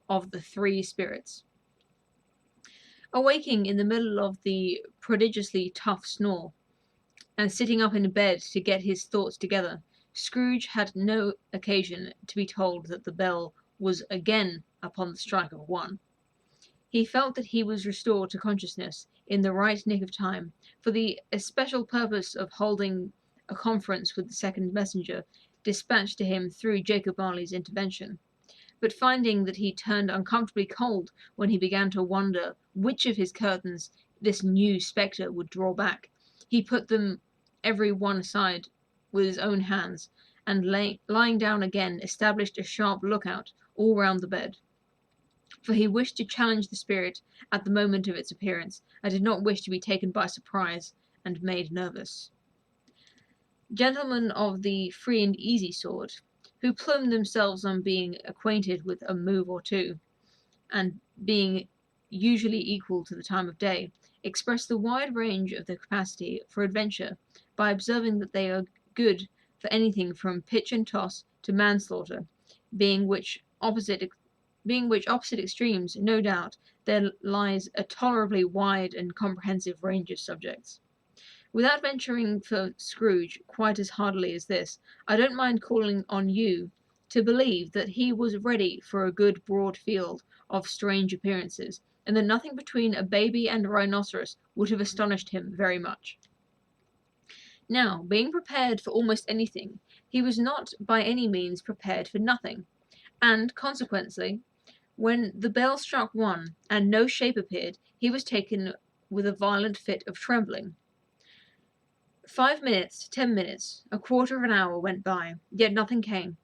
of the three spirits. Awaking in the middle of the prodigiously tough snore, and sitting up in bed to get his thoughts together, Scrooge had no occasion to be told that the bell was again upon the strike of 1. He felt that he was restored to consciousness in the right nick of time, for the especial purpose of holding a conference with the second messenger, dispatched to him through Jacob Marley's intervention. But finding that he turned uncomfortably cold when he began to wonder which of his curtains this new spectre would draw back, he put them every one aside with his own hands, and lying down again established a sharp lookout all round the bed. For he wished to challenge the spirit at the moment of its appearance, and did not wish to be taken by surprise and made nervous. Gentlemen of the free and easy sort, who plume themselves on being acquainted with a move or two, and being usually equal to the time of day, express the wide range of their capacity for adventure by observing that they are good for anything from pitch and toss to manslaughter, being which opposite extremes, no doubt, there lies a tolerably wide and comprehensive range of subjects. Without venturing for Scrooge quite as hardily as this, I don't mind calling on you to believe that he was ready for a good broad field of strange appearances, and that nothing between a baby and a rhinoceros would have astonished him very much. Now, being prepared for almost anything, he was not by any means prepared for nothing, and, consequently, when the bell struck 1, and no shape appeared, he was taken with a violent fit of trembling. 5 minutes, 10 minutes, a quarter of an hour went by, yet nothing came.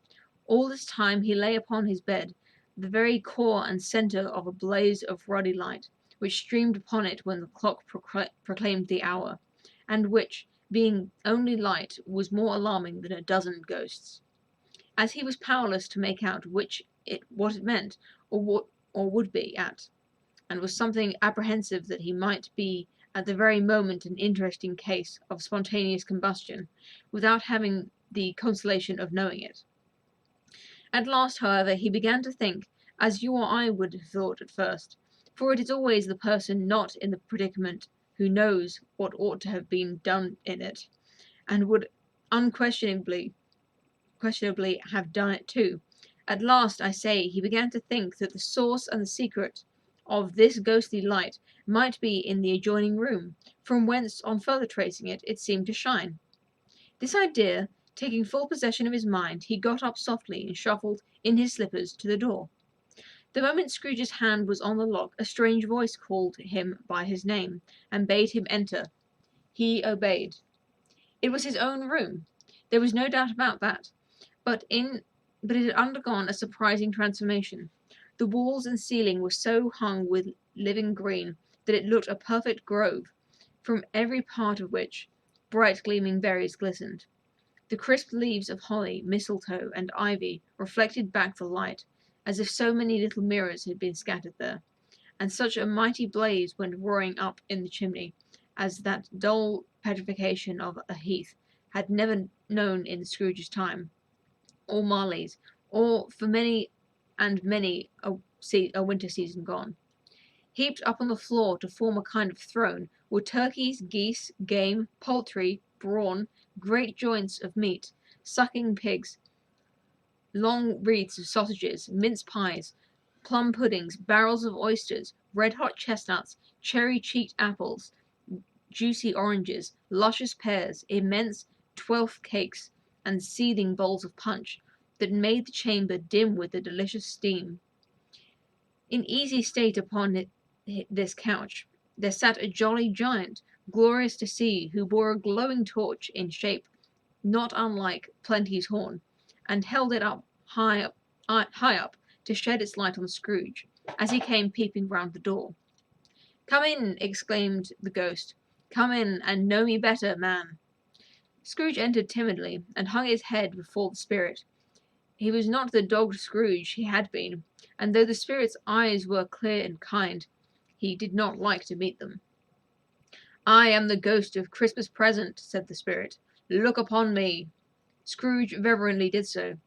All this time he lay upon his bed, the very core and centre of a blaze of ruddy light, which streamed upon it when the clock proclaimed the hour, and which, being only light, was more alarming than a dozen ghosts. As he was powerless to make out what it meant, or would be at, and was something apprehensive that he might be at the very moment an interesting case of spontaneous combustion, without having the consolation of knowing it. At last, however, he began to think, as you or I would have thought at first, for it is always the person not in the predicament who knows what ought to have been done in it, and would unquestionably have done it too. At last, I say, he began to think that the source and the secret of this ghostly light might be in the adjoining room, from whence, on further tracing it, it seemed to shine. This idea taking full possession of his mind, he got up softly and shuffled in his slippers to the door. The moment Scrooge's hand was on the lock, a strange voice called him by his name, and bade him enter. He obeyed. It was his own room. There was no doubt about that. But it had undergone a surprising transformation. The walls and ceiling were so hung with living green that it looked a perfect grove, from every part of which bright gleaming berries glistened. The crisp leaves of holly, mistletoe, and ivy reflected back the light, as if so many little mirrors had been scattered there, and such a mighty blaze went roaring up in the chimney, as that dull petrification of a heath had never known in Scrooge's time, or Marley's, or for many and many a winter season gone. Heaped up on the floor to form a kind of throne were turkeys, geese, game, poultry, brawn, great joints of meat, sucking pigs, long wreaths of sausages, mince pies, plum puddings, barrels of oysters, red-hot chestnuts, cherry-cheeked apples, juicy oranges, luscious pears, immense twelfth cakes, and seething bowls of punch, that made the chamber dim with the delicious steam. In easy state upon this couch there sat a jolly giant, glorious to see, who bore a glowing torch in shape not unlike Plenty's horn, and held it up high up to shed its light on Scrooge, as he came peeping round the door. "Come in!" exclaimed the ghost. "Come in, and know me better, man." Scrooge entered timidly, and hung his head before the spirit. He was not the dogged Scrooge he had been, and though the spirit's eyes were clear and kind, he did not like to meet them. "I am the ghost of Christmas present," said the spirit. "Look upon me." Scrooge reverently did so.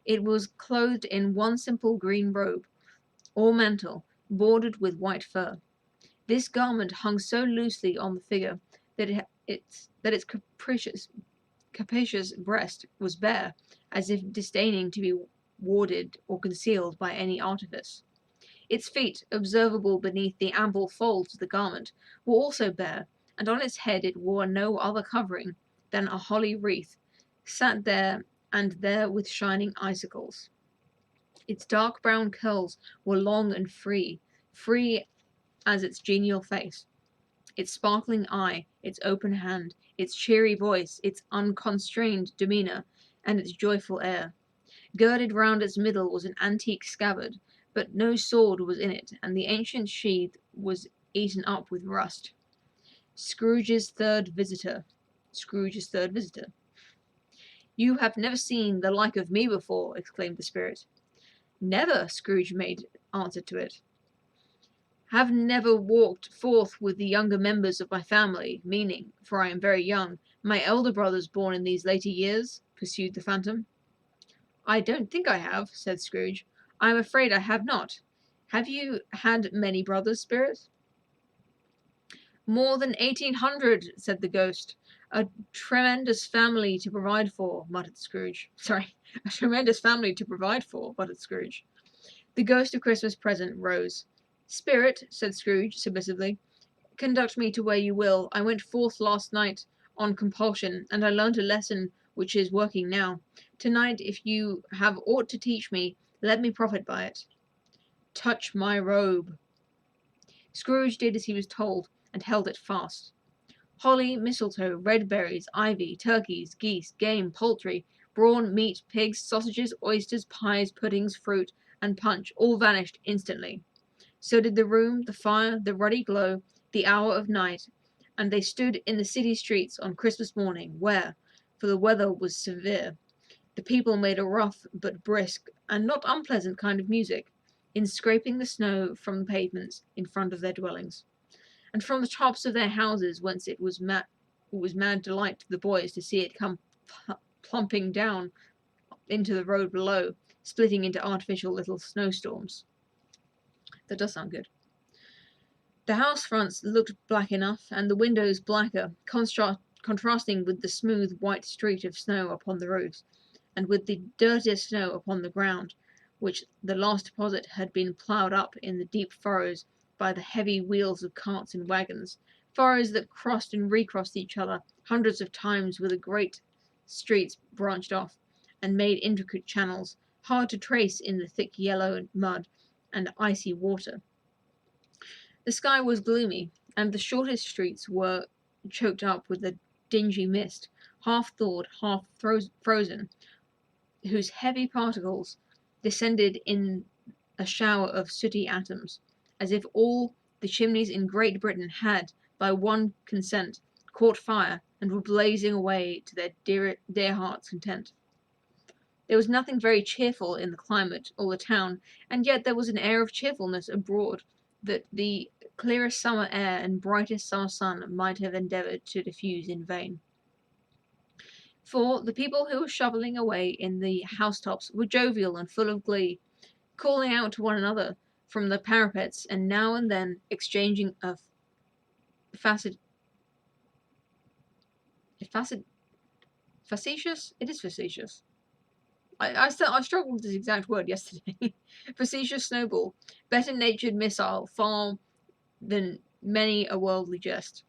It was clothed in one simple green robe, or mantle, bordered with white fur. This garment hung so loosely on the figure that its capacious breast was bare, as if disdaining to be warded or concealed by any artifice. Its feet, observable beneath the ample folds of the garment, were also bare, and on its head it wore no other covering than a holly wreath, sat there and there with shining icicles. Its dark brown curls were long and free, free as its genial face, its sparkling eye, its open hand, its cheery voice, its unconstrained demeanour, and its joyful air. Girded round its middle was an antique scabbard, but no sword was in it, and the ancient sheath was eaten up with rust. Scrooge's third visitor. Scrooge's third visitor. "You have never seen the like of me before," exclaimed the spirit. "Never," Scrooge made answer to it. "Have never walked forth with the younger members of my family, meaning, for I am very young, my elder brothers born in these later years?" pursued the phantom. "I don't think I have," said Scrooge. "I am afraid I have not. Have you had many brothers, Spirit?" "More than 1800, said the ghost. "A tremendous family to provide for," muttered Scrooge. "A tremendous family to provide for," muttered Scrooge. The ghost of Christmas Present rose. "Spirit," said Scrooge submissively, "conduct me to where you will. I went forth last night on compulsion, and I learnt a lesson which is working now. Tonight, if you have aught to teach me, let me profit by it." "Touch my robe." Scrooge did as he was told, and held it fast. Holly, mistletoe, red berries, ivy, turkeys, geese, game, poultry, brawn, meat, pigs, sausages, oysters, pies, puddings, fruit, and punch all vanished instantly. So did the room, the fire, the ruddy glow, the hour of night, and they stood in the city streets on Christmas morning, where, for the weather was severe, the people made a rough but brisk and not unpleasant kind of music, in scraping the snow from the pavements in front of their dwellings, and from the tops of their houses, whence it was mad delight to the boys to see it come plumping down into the road below, splitting into artificial little snowstorms. That does sound good. The house fronts looked black enough, and the windows blacker, contrasting with the smooth white streak of snow upon the roofs, and with the dirtier snow upon the ground, which the last deposit had been ploughed up in the deep furrows by the heavy wheels of carts and wagons, furrows that crossed and recrossed each other hundreds of times where the great streets branched off, and made intricate channels, hard to trace in the thick yellow mud and icy water. The sky was gloomy, and the shortest streets were choked up with a dingy mist, half thawed, half frozen, whose heavy particles descended in a shower of sooty atoms, as if all the chimneys in Great Britain had, by one consent, caught fire, and were blazing away to their dear hearts' content. There was nothing very cheerful in the climate or the town, and yet there was an air of cheerfulness abroad that the clearest summer air and brightest summer sun might have endeavoured to diffuse in vain. For the people who were shovelling away in the housetops were jovial and full of glee, calling out to one another from the parapets, and now and then exchanging a facetious? It is facetious. I struggled with this exact word yesterday. Facetious snowball, better-natured missile, far than many a worldly jest,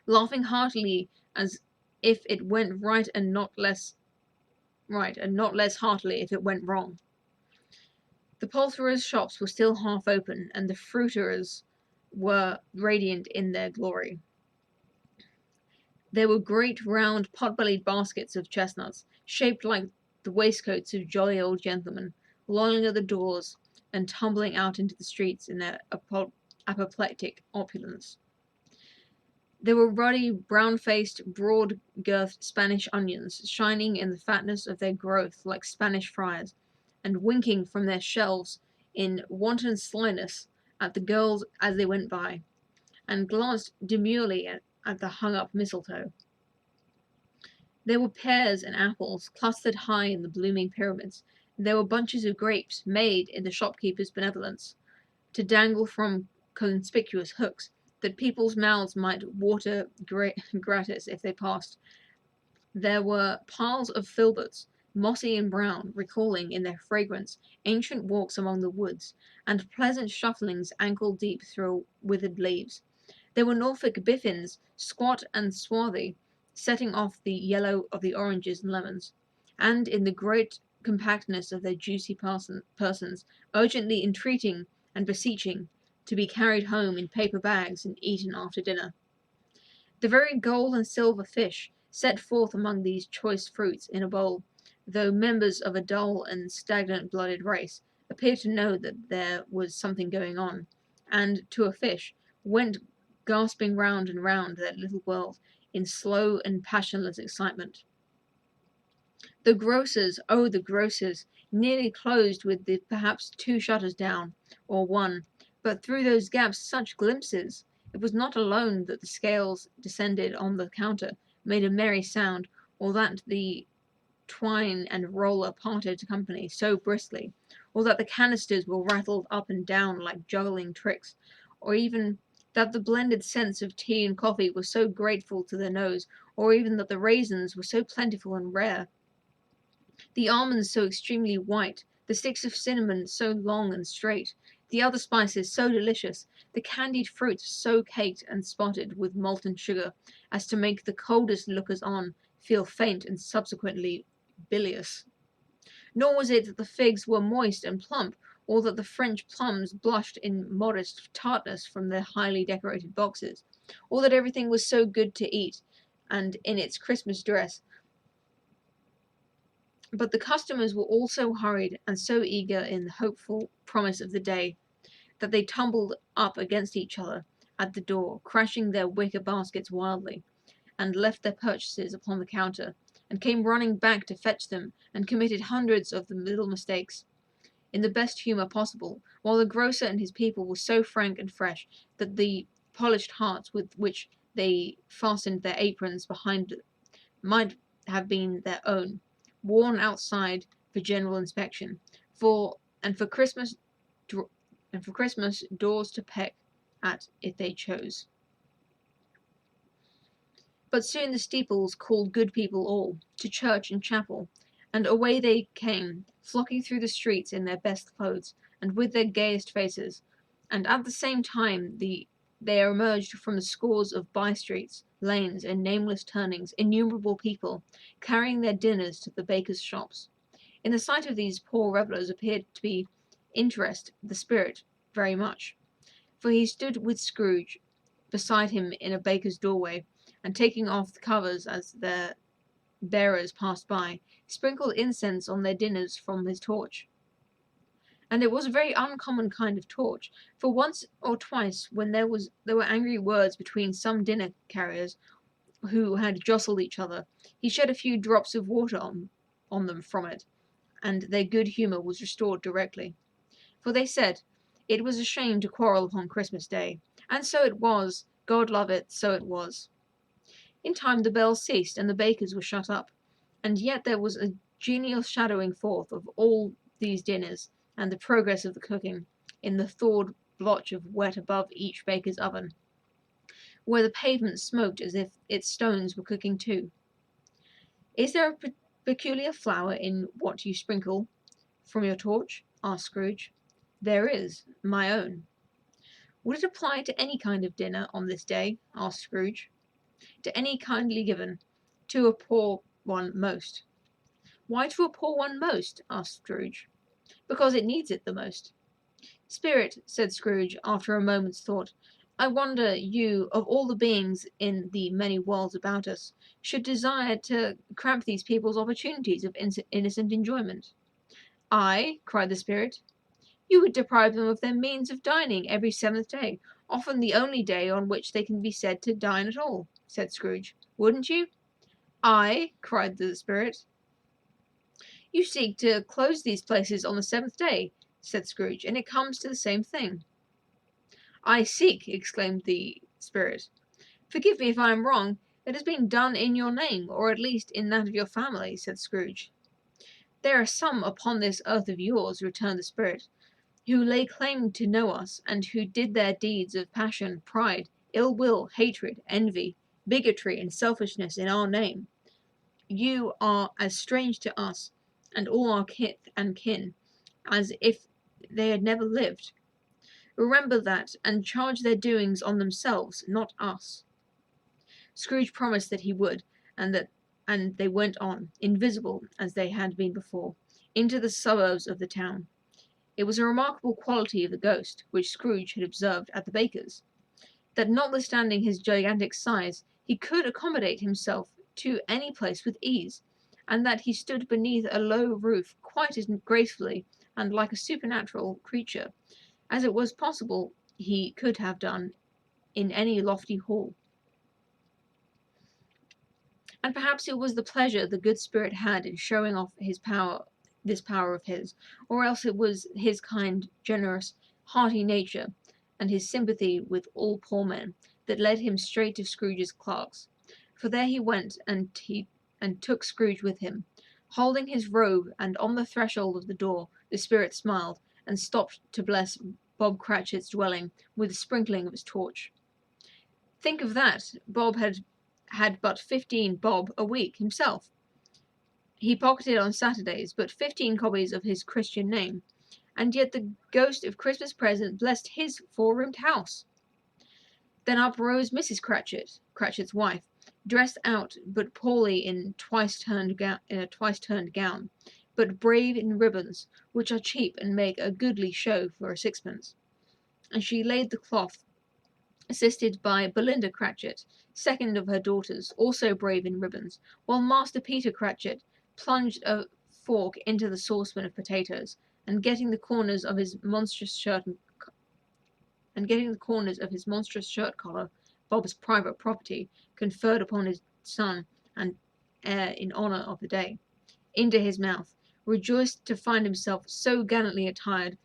laughing heartily as if it went right, and not less heartily if it went wrong. The poulterers' shops were still half open, and the fruiterers were radiant in their glory. There were great round pot-bellied baskets of chestnuts, shaped like the waistcoats of jolly old gentlemen, lolling at the doors and tumbling out into the streets in their apoplectic opulence. There were ruddy, brown-faced, broad-girthed Spanish onions, shining in the fatness of their growth like Spanish friars, and winking from their shelves in wanton slyness at the girls as they went by, and glanced demurely at the hung-up mistletoe. There were pears and apples clustered high in the blooming pyramids, There were bunches of grapes made in the shopkeeper's benevolence, to dangle from conspicuous hooks, that people's mouths might water gratis if they passed. There were piles of filberts, mossy and brown, recalling in their fragrance ancient walks among the woods, and pleasant shufflings ankle deep through withered leaves. There were Norfolk biffins, squat and swarthy, setting off the yellow of the oranges and lemons, and in the great compactness of their juicy persons, urgently entreating and beseeching to be carried home in paper bags and eaten after dinner. The very gold and silver fish set forth among these choice fruits in a bowl, though members of a dull and stagnant-blooded race, appeared to know that there was something going on, and, to a fish, went gasping round and round their little world in slow and passionless excitement. The grocers, oh the grocers, nearly closed with the perhaps 2 shutters down, or 1, but through those gaps such glimpses! It was not alone that the scales descended on the counter, made a merry sound, or that the twine and roller parted company so briskly, or that the canisters were rattled up and down like juggling tricks, or even that the blended scents of tea and coffee were so grateful to the nose, or even that the raisins were so plentiful and rare, the almonds so extremely white, the sticks of cinnamon so long and straight, the other spices so delicious, the candied fruits so caked and spotted with molten sugar, as to make the coldest lookers-on feel faint and subsequently bilious. Nor was it that the figs were moist and plump, or that the French plums blushed in modest tartness from their highly decorated boxes, or that everything was so good to eat, and in its Christmas dress, but the customers were all so hurried and so eager in the hopeful promise of the day, that they tumbled up against each other at the door, crashing their wicker baskets wildly, and left their purchases upon the counter, and came running back to fetch them, and committed hundreds of the little mistakes, in the best humour possible, while the grocer and his people were so frank and fresh that the polished hearts with which they fastened their aprons behind might have been their own, worn outside for general inspection, for and for Christmas doors to peck at if they chose. But soon the steeples called good people all, to church and chapel, and away they came, flocking through the streets in their best clothes, and with their gayest faces, and at the same time there emerged from the scores of by-streets, lanes, and nameless turnings innumerable people, carrying their dinners to the bakers' shops. In the sight of these poor revellers appeared to interest the spirit very much, for he stood with Scrooge beside him in a baker's doorway, and taking off the covers as their bearers passed by, sprinkled incense on their dinners from his torch. And it was a very uncommon kind of torch, for once or twice when there were angry words between some dinner carriers who had jostled each other, he shed a few drops of water on them from it, and their good humour was restored directly. For they said it was a shame to quarrel upon Christmas Day, and so it was, God love it, so it was. In time the bells ceased, and the bakers were shut up, and yet there was a genial shadowing forth of all these dinners, and the progress of the cooking, in the thawed blotch of wet above each baker's oven, where the pavement smoked as if its stones were cooking too. "Is there a peculiar flower in what you sprinkle from your torch?" asked Scrooge. "There is, my own." "Would it apply to any kind of dinner on this day?" asked Scrooge. "To any kindly given. To a poor one most." "Why to a poor one most?" asked Scrooge. "Because it needs it the most." "Spirit," said Scrooge, after a moment's thought, "I wonder you, of all the beings in the many worlds about us, should desire to cramp these people's opportunities of innocent enjoyment." "I?" cried the Spirit. "You would deprive them of their means of dining every 7th day, often the only day on which they can be said to dine at all," said Scrooge. "Wouldn't you?" "I?" cried the Spirit. "You seek to close these places on the 7th day," said Scrooge, "and it comes to the same thing." "I seek!" exclaimed the Spirit. "Forgive me if I am wrong. It has been done in your name, or at least in that of your family," said Scrooge. There are some upon this earth of yours, returned the spirit, who lay claim to know us, and who did their deeds of passion, pride, ill will, hatred, envy, bigotry, and selfishness in our name. You are as strange to us and all our kith and kin as if they had never lived. Remember that, and charge their doings on themselves, not us. Scrooge promised that he would, and they went on, invisible as they had been before, into the suburbs of the town. It was a remarkable quality of the ghost, which Scrooge had observed at the baker's, that notwithstanding his gigantic size, he could accommodate himself to any place with ease, and that he stood beneath a low roof quite as gracefully and like a supernatural creature as it was possible he could have done in any lofty hall. And perhaps it was the pleasure the good spirit had in showing off this power of his, or else it was his kind, generous, hearty nature, and his sympathy with all poor men, that led him straight to Scrooge's clerk's. For there he went, and took Scrooge with him, holding his robe, and on the threshold of the door the spirit smiled, and stopped to bless Bob Cratchit's dwelling with a sprinkling of his torch. Think of that! Bob had but 15 bob a week himself. He pocketed on Saturdays but 15 copies of his Christian name, and yet the ghost of Christmas present blessed his 4-roomed house. Then up rose Mrs. Cratchit, Cratchit's wife, dressed out but poorly in a twice-turned gown, but brave in ribbons, which are cheap and make a goodly show for a sixpence. And she laid the cloth, assisted by Belinda Cratchit, second of her daughters, also brave in ribbons, while Master Peter Cratchit plunged a fork into the saucepan of potatoes, and getting the corners of his monstrous shirt collar, Bob's private property, conferred upon his son and heir in honour of the day, into his mouth, rejoiced to find himself so gallantly attired,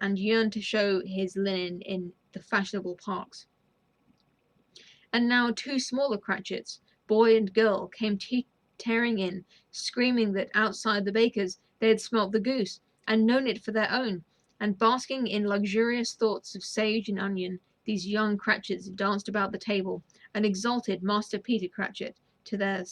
and yearned to show his linen in the fashionable parks. And now 2 smaller Cratchits, boy and girl, came tearing in, screaming that outside the baker's they had smelt the goose, and known it for their own, and basking in luxurious thoughts of sage and onion, these young Cratchits danced about the table, and exalted Master Peter Cratchit to the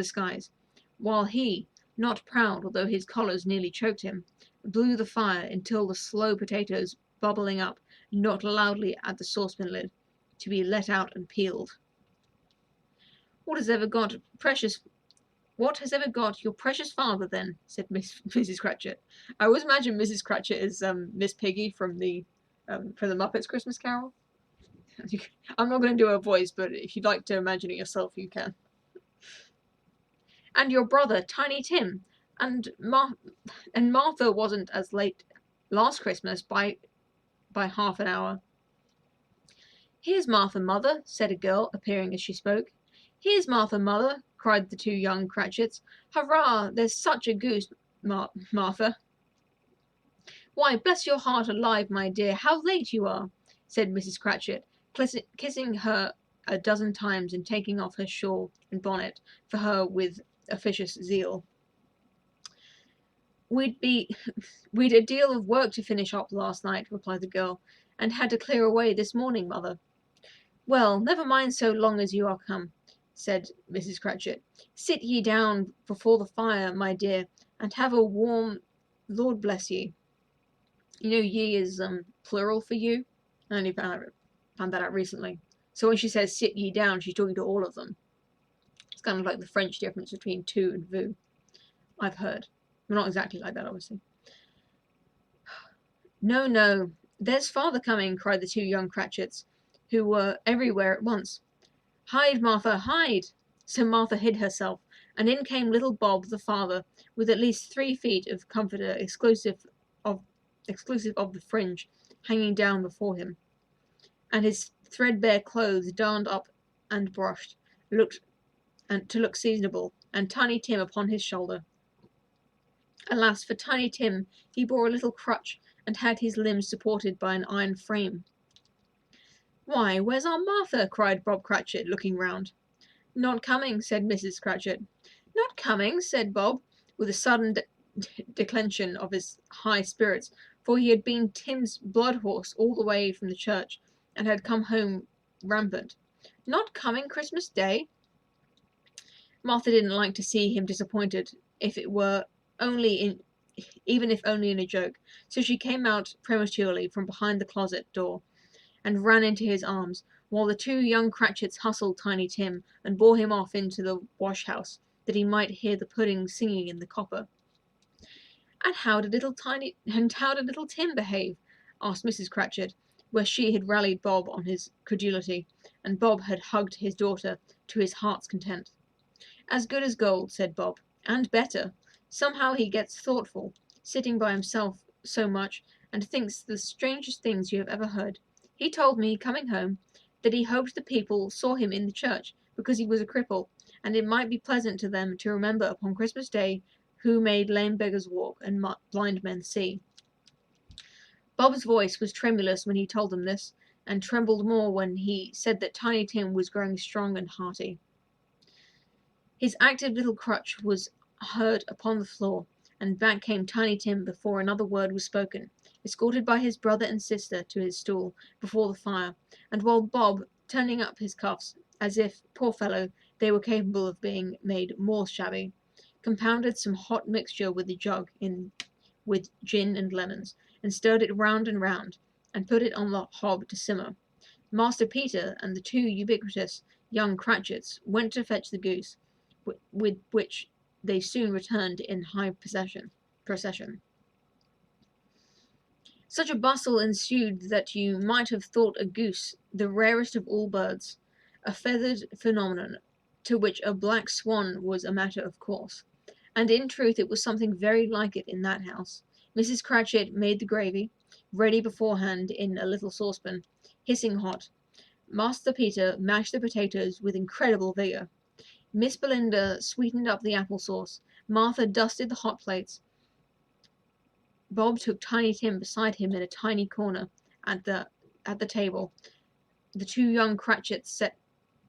skies, while he, not proud although his collars nearly choked him, blew the fire until the slow potatoes bubbling up knocked loudly at the saucepan lid, to be let out and peeled. What has ever got your precious father, then? Said Mrs. Cratchit. I always imagine Mrs. Cratchit as Miss Piggy from the Muppets Christmas Carol. I'm not going to do her voice, but if you'd like to imagine it yourself, you can. And your brother, Tiny Tim, and Martha wasn't as late last Christmas by half an hour. Here's Martha, mother, said a girl, appearing as she spoke. Here's Martha, mother, cried the 2 young Cratchits. Hurrah! There's such a goose, Martha. Why, bless your heart alive, my dear, how late you are, said Mrs. Cratchit, kissing her a dozen times and taking off her shawl and bonnet for her with officious zeal. We'd a deal of work to finish up last night, replied the girl, and had to clear away this morning, mother. Well, never mind so long as you are come, said Mrs. Cratchit. Sit ye down before the fire, my dear, and have a warm. Lord bless ye. You know, ye is plural for you. I only found that out recently. So when she says sit ye down, she's talking to all of them. It's kind of like the French difference between tu and vous, I've heard. Well, not exactly like that, obviously. No, no, there's father coming, cried the 2 young Cratchits, who were everywhere at once. Hide, Martha, hide! So Martha hid herself, and in came little Bob the father, with at least 3 feet of comforter exclusive of the fringe hanging down before him, and his threadbare clothes darned up and brushed, to look seasonable, and Tiny Tim upon his shoulder. Alas, for Tiny Tim, he bore a little crutch, and had his limbs supported by an iron frame. Why, where's our Martha? Cried Bob Cratchit, looking round. Not coming, said Mrs. Cratchit. Not coming, said Bob, with a sudden declension of his high spirits, for he had been Tim's blood horse all the way from the church, and had come home rampant. Not coming Christmas Day? Martha didn't like to see him disappointed, if it were only in even if only in a joke, so she came out prematurely from behind the closet door and ran into his arms, while the two young Cratchits hustled Tiny Tim and bore him off into the wash-house, that he might hear the pudding singing in the copper. And how did little Tim behave? Asked Mrs. Cratchit, where she had rallied Bob on his credulity, and Bob had hugged his daughter to his heart's content. As good as gold, said Bob, and better. Somehow he gets thoughtful, sitting by himself so much, and thinks the strangest things you have ever heard. He told me, coming home, that he hoped the people saw him in the church, because he was a cripple, and it might be pleasant to them to remember upon Christmas Day who made lame beggars walk and blind men see. Bob's voice was tremulous when he told them this, and trembled more when he said that Tiny Tim was growing strong and hearty. His active little crutch was heard upon the floor, and back came Tiny Tim before another word was spoken, escorted by his brother and sister to his stool before the fire, and while Bob, turning up his cuffs, as if, poor fellow, they were capable of being made more shabby, compounded some hot mixture with a jug with gin and lemons, and stirred it round and round, and put it on the hob to simmer. Master Peter and the two ubiquitous young Cratchits went to fetch the goose, with which they soon returned in high procession. Such a bustle ensued that you might have thought a goose the rarest of all birds, a feathered phenomenon, to which a black swan was a matter of course. And in truth it was something very like it in that house. Mrs. Cratchit made the gravy, ready beforehand in a little saucepan, hissing hot. Master Peter mashed the potatoes with incredible vigour. Miss Belinda sweetened up the apple sauce. Martha dusted the hot plates. Bob took Tiny Tim beside him in a tiny corner at the table. The two young Cratchits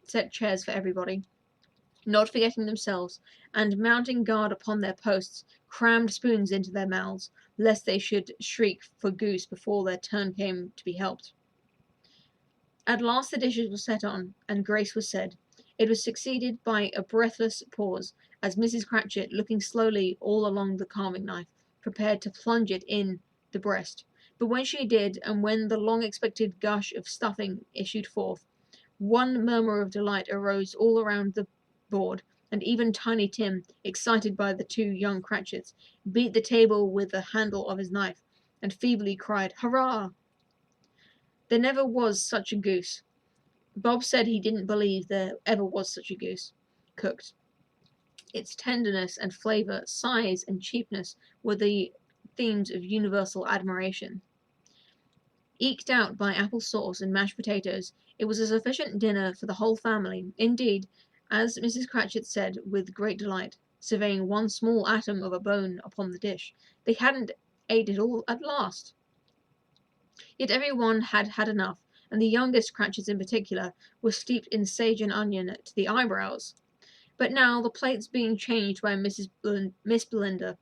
set chairs for everybody, not forgetting themselves, and mounting guard upon their posts, crammed spoons into their mouths, lest they should shriek for goose before their turn came to be helped. At last the dishes were set on, and grace was said. It was succeeded by a breathless pause, as Mrs. Cratchit, looking slowly all along the carving knife, prepared to plunge it in the breast. But when she did, and when the long-expected gush of stuffing issued forth, one murmur of delight arose all around the board, and even Tiny Tim, excited by the two young Cratchits, beat the table with the handle of his knife, and feebly cried, "Hurrah!" There never was such a goose. Bob said he didn't believe there ever was such a goose cooked. Its tenderness and flavour, size and cheapness were the themes of universal admiration. Eked out by apple sauce and mashed potatoes, it was a sufficient dinner for the whole family. Indeed, as Mrs. Cratchit said with great delight, surveying one small atom of a bone upon the dish, they hadn't ate it all at last. Yet every one had had enough, and the youngest Cratchits in particular were steeped in sage and onion to the eyebrows. But now, the plates being changed by Miss Belinda,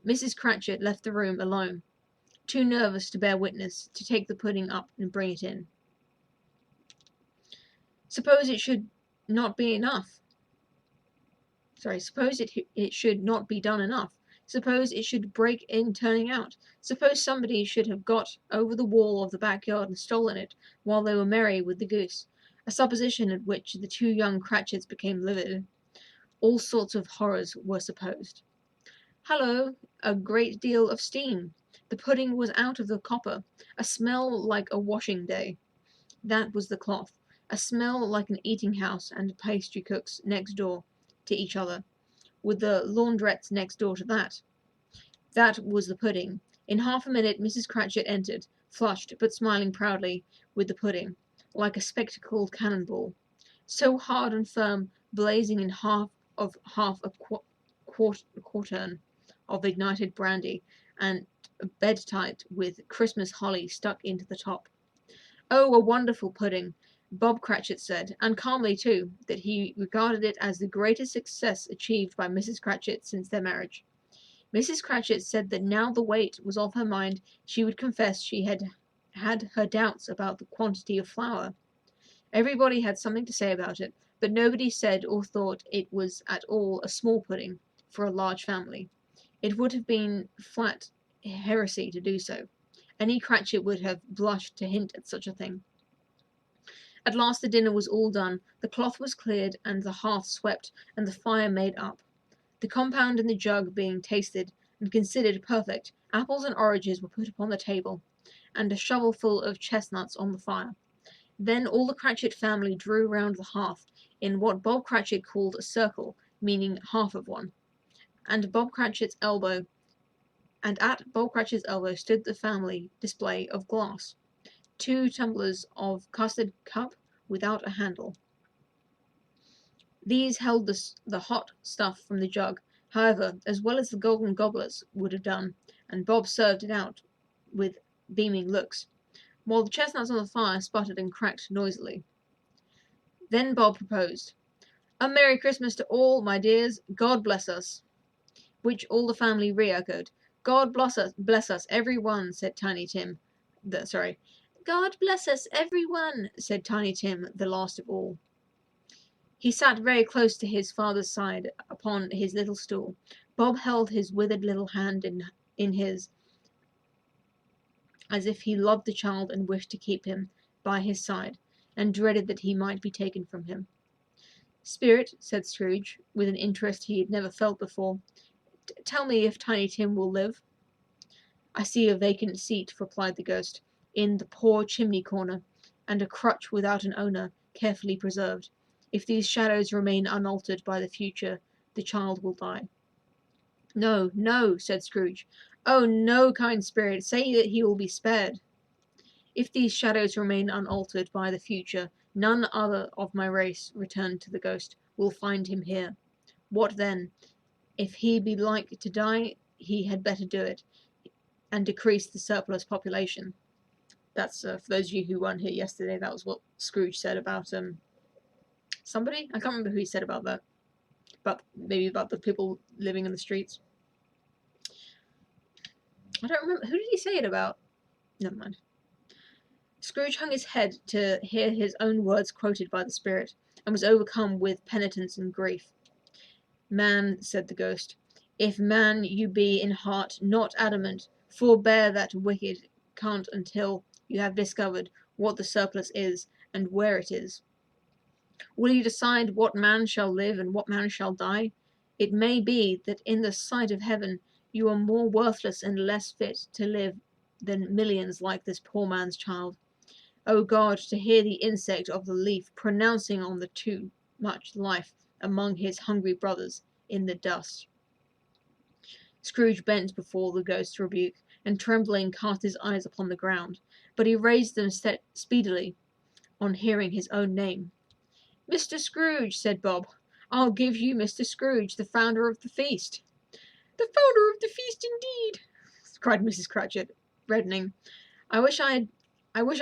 Mrs. Cratchit left the room alone, too nervous to bear witness, to take the pudding up and bring it in. Suppose it should not be enough. Suppose it should not be done enough. Suppose it should break in turning out. Suppose somebody should have got over the wall of the backyard and stolen it while they were merry with the goose, a supposition at which the two young Cratchits became livid. All sorts of horrors were supposed. Hallo! A great deal of steam. The pudding was out of the copper. A smell like a washing day. That was the cloth. A smell like an eating-house and pastry cooks next door to each other, with the laundrettes next door to that. That was the pudding. In half a minute Mrs. Cratchit entered, flushed, but smiling proudly, with the pudding, like a spectacled cannonball, so hard and firm, blazing in half a quartern of ignited brandy, and bed-tight with Christmas holly stuck into the top. Oh, a wonderful pudding! Bob Cratchit said, and calmly too, that he regarded it as the greatest success achieved by Mrs. Cratchit since their marriage. Mrs. Cratchit said that now the weight was off her mind, she would confess she had her doubts about the quantity of flour. Everybody had something to say about it, but nobody said or thought it was at all a small pudding for a large family. It would have been flat heresy to do so. Any Cratchit would have blushed to hint at such a thing. At last the dinner was all done, the cloth was cleared, and the hearth swept, and the fire made up. The compound in the jug being tasted and considered perfect, apples and oranges were put upon the table, and a shovelful of chestnuts on the fire. Then all the Cratchit family drew round the hearth in what Bob Cratchit called a circle, meaning half of one, and at Bob Cratchit's elbow stood the family display of glass, 2 tumblers of custard cup without a handle. These held the hot stuff from the jug, however, as well as the golden goblets would have done, and Bob served it out with beaming looks, while the chestnuts on the fire sputtered and cracked noisily. Then Bob proposed, "A Merry Christmas to all, my dears. God bless us," which all the family re-echoed. "God bless us, every one," said Tiny Tim. God bless us, every one," said Tiny Tim, the last of all. He sat very close to his father's side upon his little stool. Bob held his withered little hand in his, as if he loved the child and wished to keep him by his side, and dreaded that he might be taken from him. "Spirit," said Scrooge, with an interest he had never felt before, "tell me if Tiny Tim will live." "I see a vacant seat," replied the ghost, "in the poor chimney-corner, and a crutch without an owner, carefully preserved. If these shadows remain unaltered by the future, the child will die." "No, no," said Scrooge. "Oh, no, kind spirit, say that he will be spared." "If these shadows remain unaltered by the future, none other of my race," returned the ghost, "will find him here. What then? If he be like to die, he had better do it, and decrease the surplus population." That's for those of you who weren't here yesterday. That was what Scrooge said about somebody. I can't remember who he said about that. Maybe about the people living in the streets. I don't remember. Who did he say it about? Never mind. Scrooge hung his head to hear his own words quoted by the spirit, and was overcome with penitence and grief. "Man," said the ghost, "if man you be in heart, not adamant, forbear that wicked cant until you have discovered what the surplus is, and where it is. Will you decide what man shall live and what man shall die? It may be that in the sight of heaven you are more worthless and less fit to live than millions like this poor man's child. O God, to hear the insect of the leaf pronouncing on the too much life among his hungry brothers in the dust." Scrooge bent before the ghost's rebuke, and trembling cast his eyes upon the ground, but he raised them speedily on hearing his own name. "Mr. Scrooge," said Bob. "I'll give you Mr. Scrooge, the founder of the feast." "The founder of the feast, indeed!" cried Mrs. Cratchit, reddening. I wish I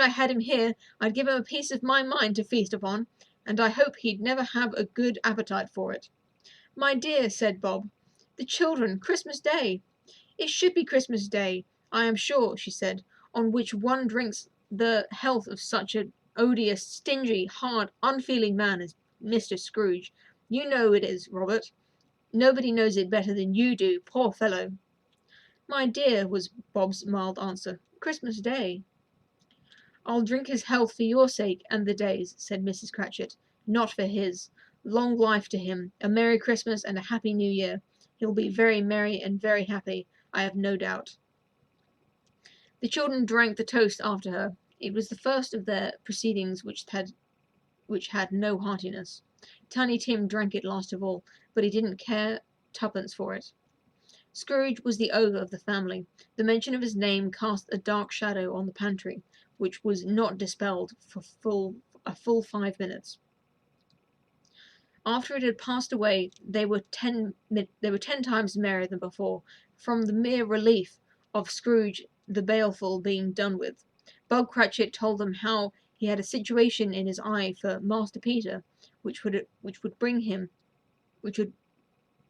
had him here. I'd give him a piece of my mind to feast upon, and I hope he'd never have a good appetite for it." "My dear," said Bob, "the children, Christmas Day." "It should be Christmas Day, I am sure," she said, "on which one drinks the health of such an odious, stingy, hard, unfeeling man as Mr. Scrooge. You know it is, Robert. Nobody knows it better than you do, poor fellow." "My dear," was Bob's mild answer, "Christmas Day." "I'll drink his health for your sake and the day's," said Mrs. Cratchit, "not for his. Long life to him, a Merry Christmas and a Happy New Year. He'll be very merry and very happy, I have no doubt." The children drank the toast after her. It was the first of their proceedings which had no heartiness. Tiny Tim drank it last of all, but he didn't care twopence for it. Scrooge was the ogre of the family. The mention of his name cast a dark shadow on the pantry, which was not dispelled for a full 5 minutes. After it had passed away, they were 10 times merrier than before, from the mere relief of Scrooge the baleful being done with. Bob Cratchit told them how he had a situation in his eye for Master Peter, which would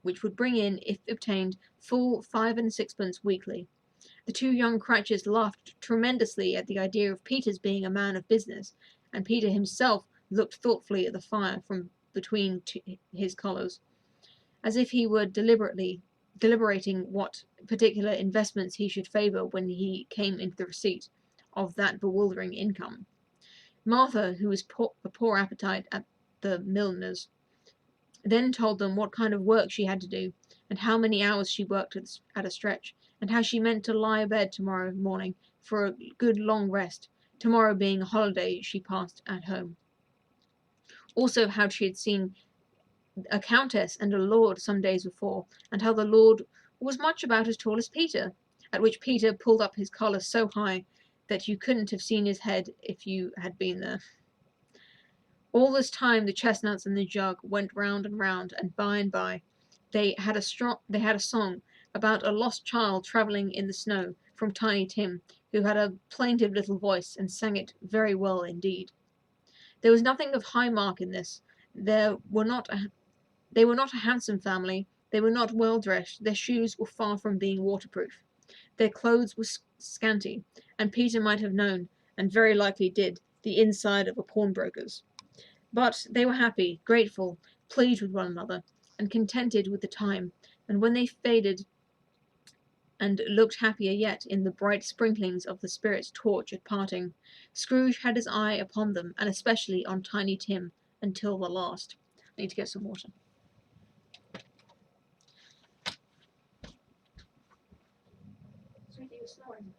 which would bring in, if obtained, full 5 and 6pence weekly. The two young Cratchits laughed tremendously at the idea of Peter's being a man of business, and Peter himself looked thoughtfully at the fire from between his collars, as if he were deliberating what particular investments he should favour when he came into the receipt of that bewildering income. Martha, who was a poor appetite at the milliner's, then told them what kind of work she had to do, and how many hours she worked at a stretch, and how she meant to lie abed tomorrow morning for a good long rest, tomorrow being a holiday she passed at home. Also how she had seen a countess and a lord some days before, and how the lord was much about as tall as Peter, at which Peter pulled up his collar so high that you couldn't have seen his head if you had been there. All this time the chestnuts and the jug went round and by they had a song about a lost child travelling in the snow, from Tiny Tim, who had a plaintive little voice and sang it very well indeed. There was nothing of high mark in this. They were not a handsome family, they were not well dressed, their shoes were far from being waterproof. Their clothes were scanty, and Peter might have known, and very likely did, the inside of a pawnbroker's. But they were happy, grateful, pleased with one another, and contented with the time, and when they faded and looked happier yet in the bright sprinklings of the spirit's torch at parting, Scrooge had his eye upon them, and especially on Tiny Tim, until the last. I need to get some water. Sweetie, you're snoring.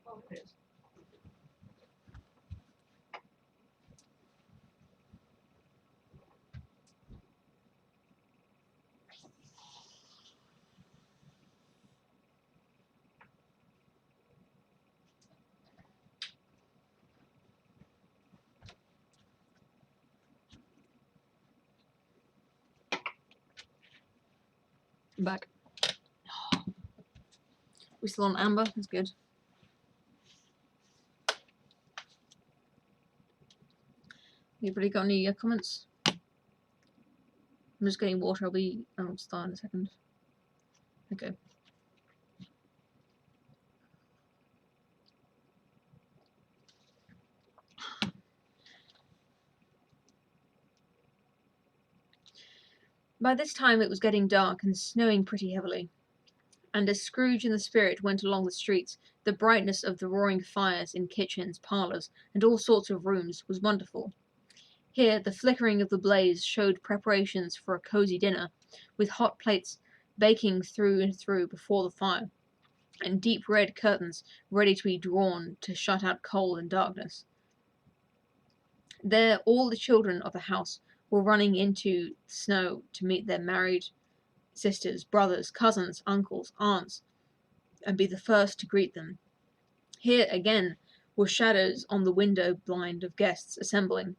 Oh, it is. I'm back. We still on amber? That's good. Anybody got any comments? I'm just getting water. I'll start in a second. Okay. By this time it was getting dark and snowing pretty heavily, and as Scrooge and the spirit went along the streets, the brightness of the roaring fires in kitchens, parlours, and all sorts of rooms was wonderful. Here the flickering of the blaze showed preparations for a cosy dinner, with hot plates baking through and through before the fire, and deep red curtains ready to be drawn to shut out cold and darkness. There all the children of the house were running into the snow to meet their married sisters, brothers, cousins, uncles, aunts, and be the first to greet them. Here again were shadows on the window blind of guests assembling,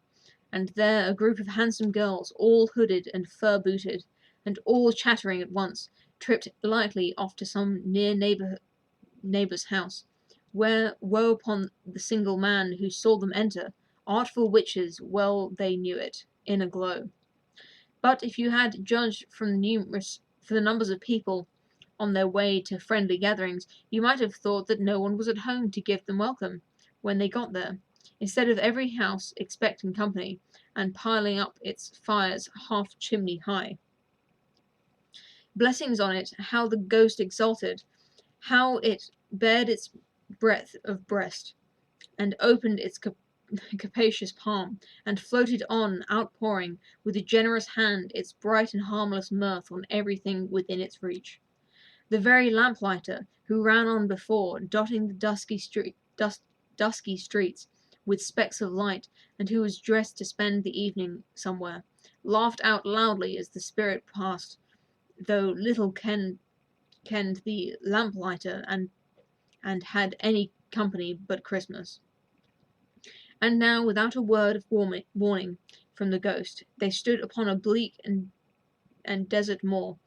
and there a group of handsome girls, all hooded and fur-booted, and all chattering at once, tripped lightly off to some near neighbour's house, where woe upon the single man who saw them enter, artful witches well they knew it, in a glow. But if you had judged from the numbers of people on their way to friendly gatherings, you might have thought that no one was at home to give them welcome when they got there, instead of every house expecting company, and piling up its fires half chimney high. Blessings on it, how the ghost exulted, how it bared its breadth of breast, and opened its capacious palm, and floated on, outpouring, with a generous hand, its bright and harmless mirth on everything within its reach. The very lamplighter, who ran on before, dotting the dusky streets with specks of light, and who was dressed to spend the evening somewhere, laughed out loudly as the spirit passed, though little kenned the lamplighter and had any company but Christmas. And now, without a word of warning from the ghost, they stood upon a bleak and desert moor.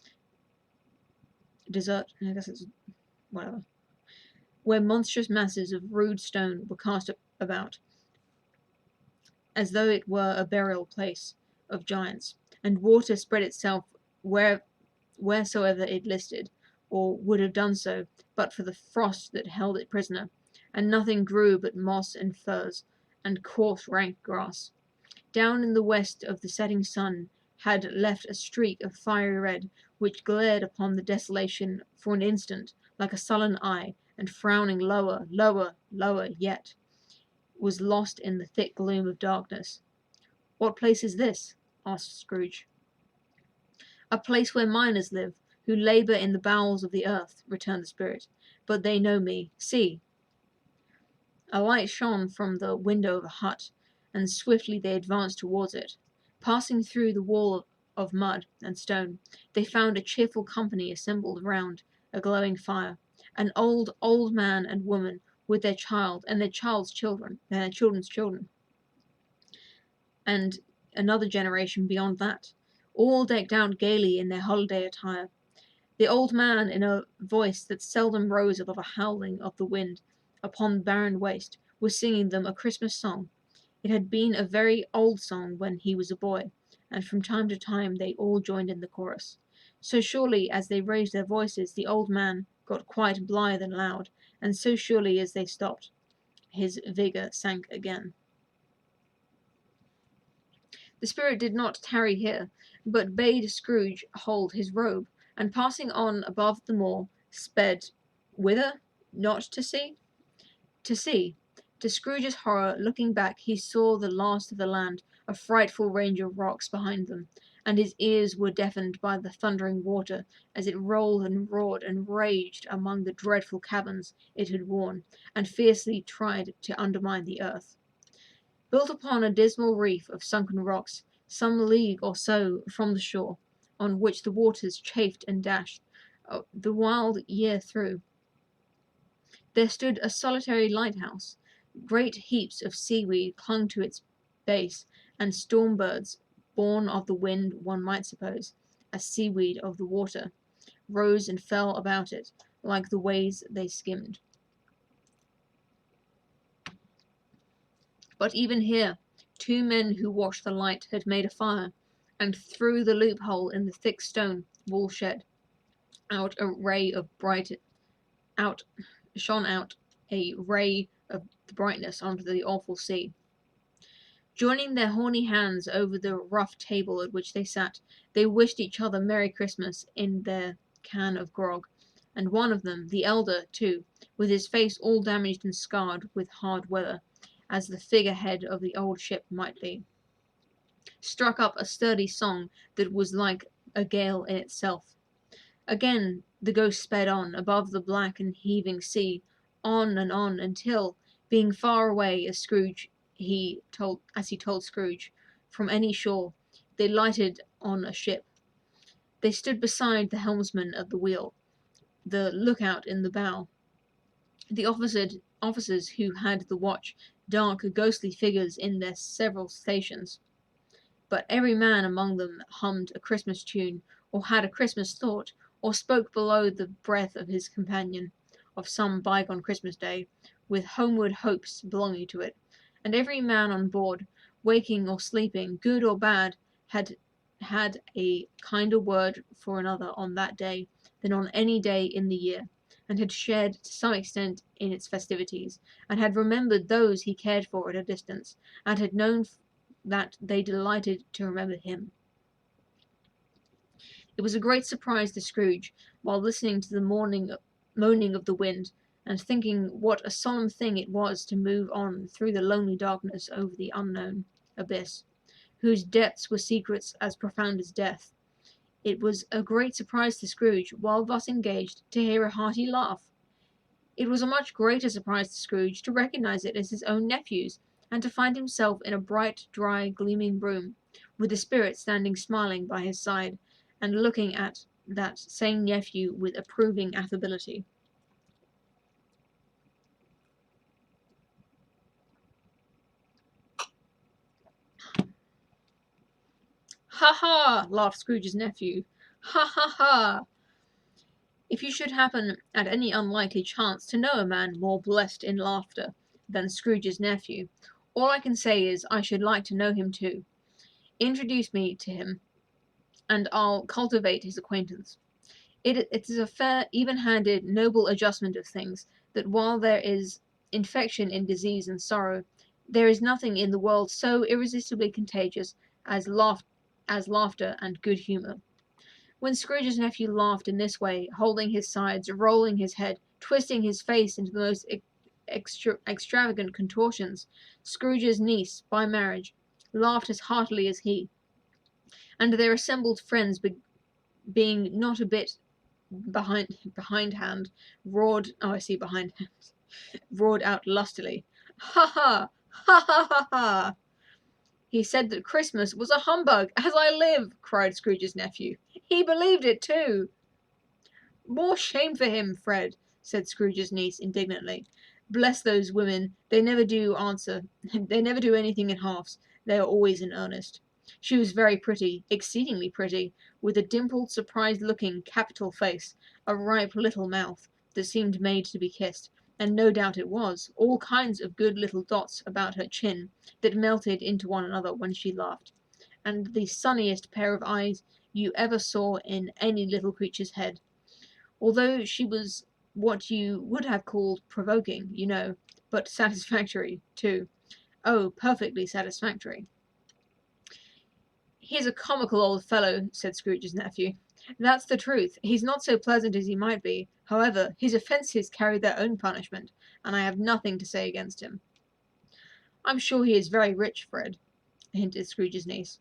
Desert? I guess it's whatever. where monstrous masses of rude stone were cast about, as though it were a burial place of giants, and water spread itself wheresoever it listed, or would have done so, but for the frost that held it prisoner, and nothing grew but moss and furze, and coarse rank grass. Down in the west of the setting sun had left a streak of fiery red, which glared upon the desolation for an instant like a sullen eye, and frowning lower, lower, lower yet, was lost in the thick gloom of darkness. "What place is this?" asked Scrooge. "A place where miners live, who labour in the bowels of the earth," returned the spirit. "But they know me. See!" A light shone from the window of a hut, and swiftly they advanced towards it. Passing through the wall of mud and stone, they found a cheerful company assembled round a glowing fire. An old, old man and woman with their child, and their child's children, and their children's children, and another generation beyond that, all decked out gaily in their holiday attire. The old man, in a voice that seldom rose above a howling of the wind upon the barren waste, was singing them a Christmas song. It had been a very old song when he was a boy, and from time to time they all joined in the chorus. So surely as they raised their voices, the old man got quite blithe and loud, and so surely as they stopped, his vigour sank again. The spirit did not tarry here, but bade Scrooge hold his robe, and passing on above the moor, sped whither? Not to see? To see. To Scrooge's horror, looking back, he saw the last of the land, a frightful range of rocks behind them, and his ears were deafened by the thundering water as it rolled and roared and raged among the dreadful caverns it had worn, and fiercely tried to undermine the earth. Built upon a dismal reef of sunken rocks, some league or so from the shore, on which the waters chafed and dashed the wild year through, there stood a solitary lighthouse. Great heaps of seaweed clung to its base, and storm birds, born of the wind one might suppose, as seaweed of the water, rose and fell about it, like the waves they skimmed. But even here, two men who watched the light had made a fire, and through the loophole in the thick stone wall out a ray of bright out shone out a ray of brightness onto the awful sea. Joining their horny hands over the rough table at which they sat, they wished each other Merry Christmas in their can of grog, and one of them, the elder, too, with his face all damaged and scarred with hard weather, as the figurehead of the old ship might be, struck up a sturdy song that was like a gale in itself. Again the ghost sped on, above the black and heaving sea, on and on, until, being far away as he told Scrooge, from any shore, they lighted on a ship. They stood beside the helmsman at the wheel, the lookout in the bow, the officers who had the watch, dark ghostly figures in their several stations. But every man among them hummed a Christmas tune, or had a Christmas thought, or spoke below the breath of his companion, of some bygone Christmas day, with homeward hopes belonging to it, and every man on board, waking or sleeping, good or bad, had a kinder word for another on that day than on any day in the year, and had shared to some extent in its festivities, and had remembered those he cared for at a distance, and had known that they delighted to remember him. It was a great surprise to Scrooge, while listening to the moaning of the wind, and thinking what a solemn thing it was to move on through the lonely darkness over the unknown abyss, whose depths were secrets as profound as death. It was a great surprise to Scrooge, while thus engaged, to hear a hearty laugh. It was a much greater surprise to Scrooge to recognise it as his own nephew's, and to find himself in a bright, dry, gleaming room, with the spirit standing smiling by his side, and looking at that same nephew with approving affability. "Ha ha!" laughed Scrooge's nephew. "Ha ha ha! If you should happen at any unlikely chance to know a man more blessed in laughter than Scrooge's nephew, all I can say is I should like to know him too. Introduce me to him, and I'll cultivate his acquaintance. It is a fair, even-handed, noble adjustment of things, that while there is infection in disease and sorrow, there is nothing in the world so irresistibly contagious as laughter and good humour. When Scrooge's nephew laughed in this way, holding his sides, rolling his head, twisting his face into the most extravagant contortions, Scrooge's niece, by marriage, laughed as heartily as he, and their assembled friends, being not a bit behindhand, roared. Oh, I see, behindhand. Roared out lustily, "Ha ha! Ha ha ha ha!" "He said that Christmas was a humbug, as I live!" cried Scrooge's nephew. "He believed it too!" "More shame for him, Fred," said Scrooge's niece indignantly. "Bless those women, they never do anything in halves. They are always in earnest. She was very pretty, exceedingly pretty, with a dimpled, surprised-looking, capital face, a ripe little mouth that seemed made to be kissed, and no doubt it was, all kinds of good little dots about her chin that melted into one another when she laughed, and the sunniest pair of eyes you ever saw in any little creature's head. Although she was what you would have called provoking, you know, but satisfactory, too. Oh, perfectly satisfactory." "He's a comical old fellow," said Scrooge's nephew. "That's the truth. He's not so pleasant as he might be. However, his offences carry their own punishment, and I have nothing to say against him." "I'm sure he is very rich, Fred," hinted Scrooge's niece.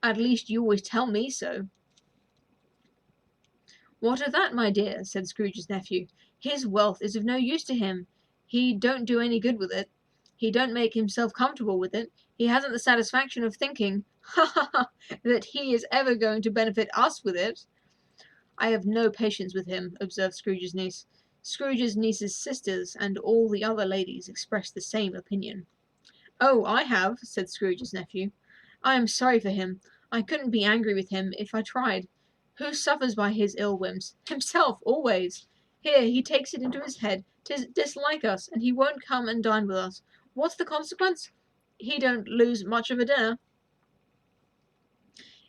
"At least you always tell me so." "What of that, my dear?" said Scrooge's nephew. "His wealth is of no use to him. He don't do any good with it. He don't make himself comfortable with it. He hasn't the satisfaction of thinking, ha ha ha, that he is ever going to benefit us with it." "I have no patience with him," observed Scrooge's niece. Scrooge's niece's sisters and all the other ladies expressed the same opinion. "Oh, I have," said Scrooge's nephew. "I am sorry for him. I couldn't be angry with him if I tried. Who suffers by his ill whims? Himself, always. Here, he takes it into his head to dislike us, and he won't come and dine with us. What's the consequence? He don't lose much of a dinner."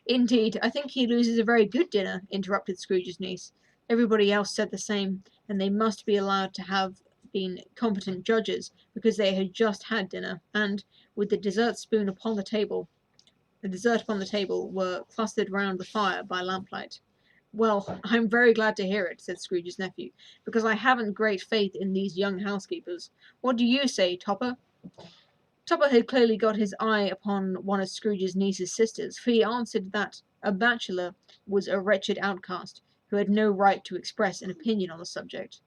"Indeed, I think he loses a very good dinner," interrupted Scrooge's niece. Everybody else said the same, and they must be allowed to have been competent judges, because they had just had dinner, and, with the dessert upon the table, were clustered round the fire by lamplight. "Well, I'm very glad to hear it," said Scrooge's nephew, "because I haven't great faith in these young housekeepers. What do you say, Topper?" Topper had clearly got his eye upon one of Scrooge's niece's sisters, for he answered that a bachelor was a wretched outcast, who had no right to express an opinion on the subject.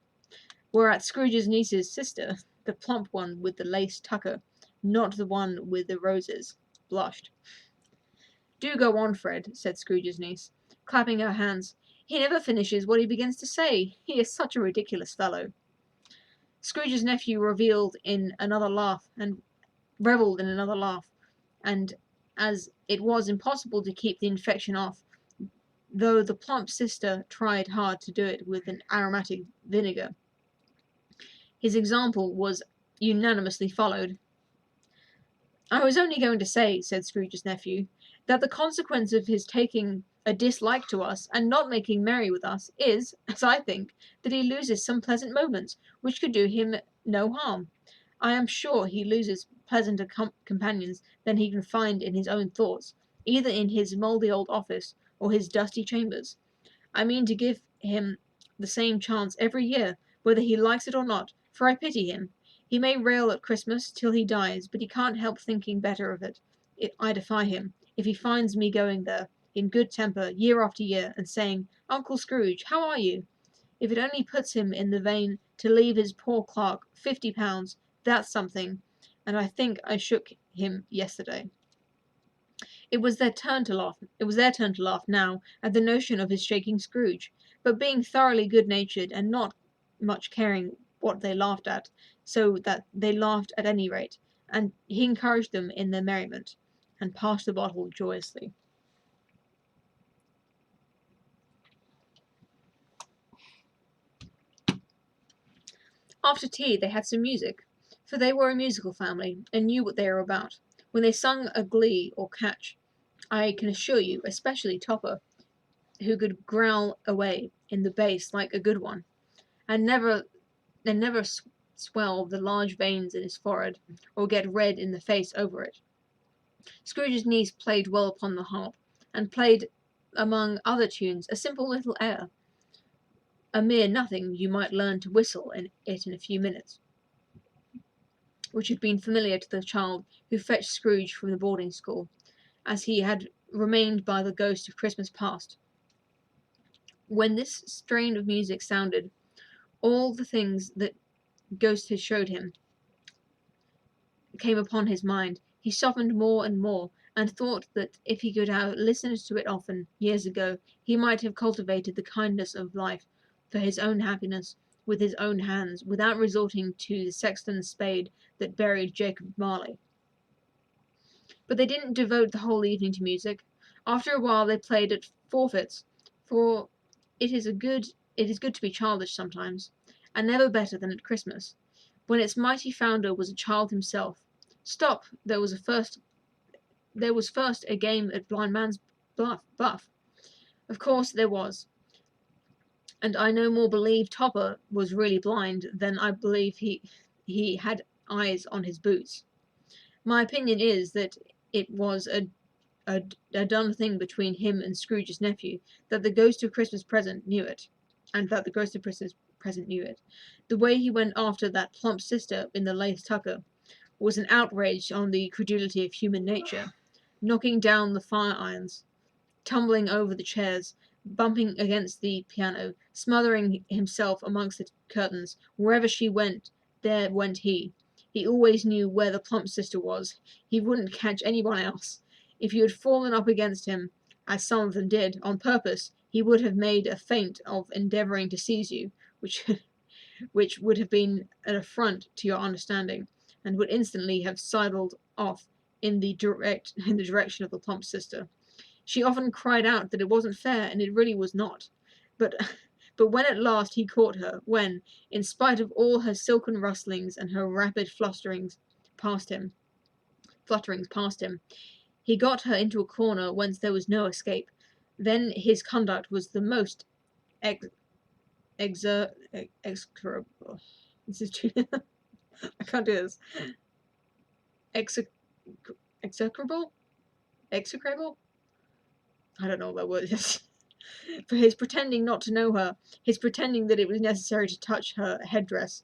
Whereat Scrooge's niece's sister, the plump one with the lace tucker, not the one with the roses, blushed. "Do go on, Fred," said Scrooge's niece, clapping her hands. "He never finishes what he begins to say. He is such a ridiculous fellow." Scrooge's nephew revelled in another laugh, and as it was impossible to keep the infection off, though the plump sister tried hard to do it with an aromatic vinegar, his example was unanimously followed. "I was only going to say," said Scrooge's nephew, "that the consequence of his taking a dislike to us, and not making merry with us, is, as I think, that he loses some pleasant moments, which could do him no harm. I am sure he loses pleasanter companions than he can find in his own thoughts, either in his mouldy old office, or his dusty chambers. I mean to give him the same chance every year, whether he likes it or not, for I pity him. He may rail at Christmas till he dies, but he can't help thinking better of it. I defy him, if he finds me going there, in good temper, year after year, and saying, 'Uncle Scrooge, how are you?' If it only puts him in the vein to leave his poor clerk £50, that's something, and I think I shook him yesterday." It was their turn to laugh now at the notion of his shaking Scrooge, but being thoroughly good-natured, and not much caring what they laughed at, so that they laughed at any rate, and he encouraged them in their merriment, and passed the bottle joyously. After tea they had some music, for they were a musical family, and knew what they were about. When they sung a glee or catch, I can assure you, especially Topper, who could growl away in the bass like a good one, and never swell the large veins in his forehead, or get red in the face over it. Scrooge's niece played well upon the harp, and played, among other tunes, a simple little air, a mere nothing you might learn to whistle in a few minutes, which had been familiar to the child who fetched Scrooge from the boarding school, as he had remained by the ghost of Christmas past. When this strain of music sounded, all the things that Ghost had showed him came upon his mind. He softened more and more, and thought that if he could have listened to it often, years ago, he might have cultivated the kindness of life for his own happiness with his own hands, without resorting to the sexton's spade that buried Jacob Marley. But they didn't devote the whole evening to music. After a while they played at forfeits, for it is good to be childish sometimes, and never better than at Christmas, when its mighty founder was a child himself. Stop! There was first a game at blind man's buff. Of course there was, and I no more believe Topper was really blind than I believe he had eyes on his boots. My opinion is that it was a done thing between him and Scrooge's nephew, that the ghost of Christmas present knew it, and that the ghost of Christmas present knew it. The way he went after that plump sister in the lace tucker was an outrage on the credulity of human nature, knocking down the fire irons, tumbling over the chairs, bumping against the piano, smothering himself amongst the curtains. Wherever she went, there went he. He always knew where the plump sister was. He wouldn't catch anyone else. If you had fallen up against him, as some of them did, on purpose, he would have made a feint of endeavouring to seize you, which would have been an affront to your understanding, and would instantly have sidled off in the direction of the plump sister. She often cried out that it wasn't fair, and it really was not. But but when at last he caught her, when, in spite of all her silken rustlings and her rapid flutterings past him, he got her into a corner whence there was no escape. Then his conduct was the most execrable. This is too. I can't do this. Execrable? Execrable? I don't know what that word is. For his pretending not to know her, his pretending that it was necessary to touch her headdress,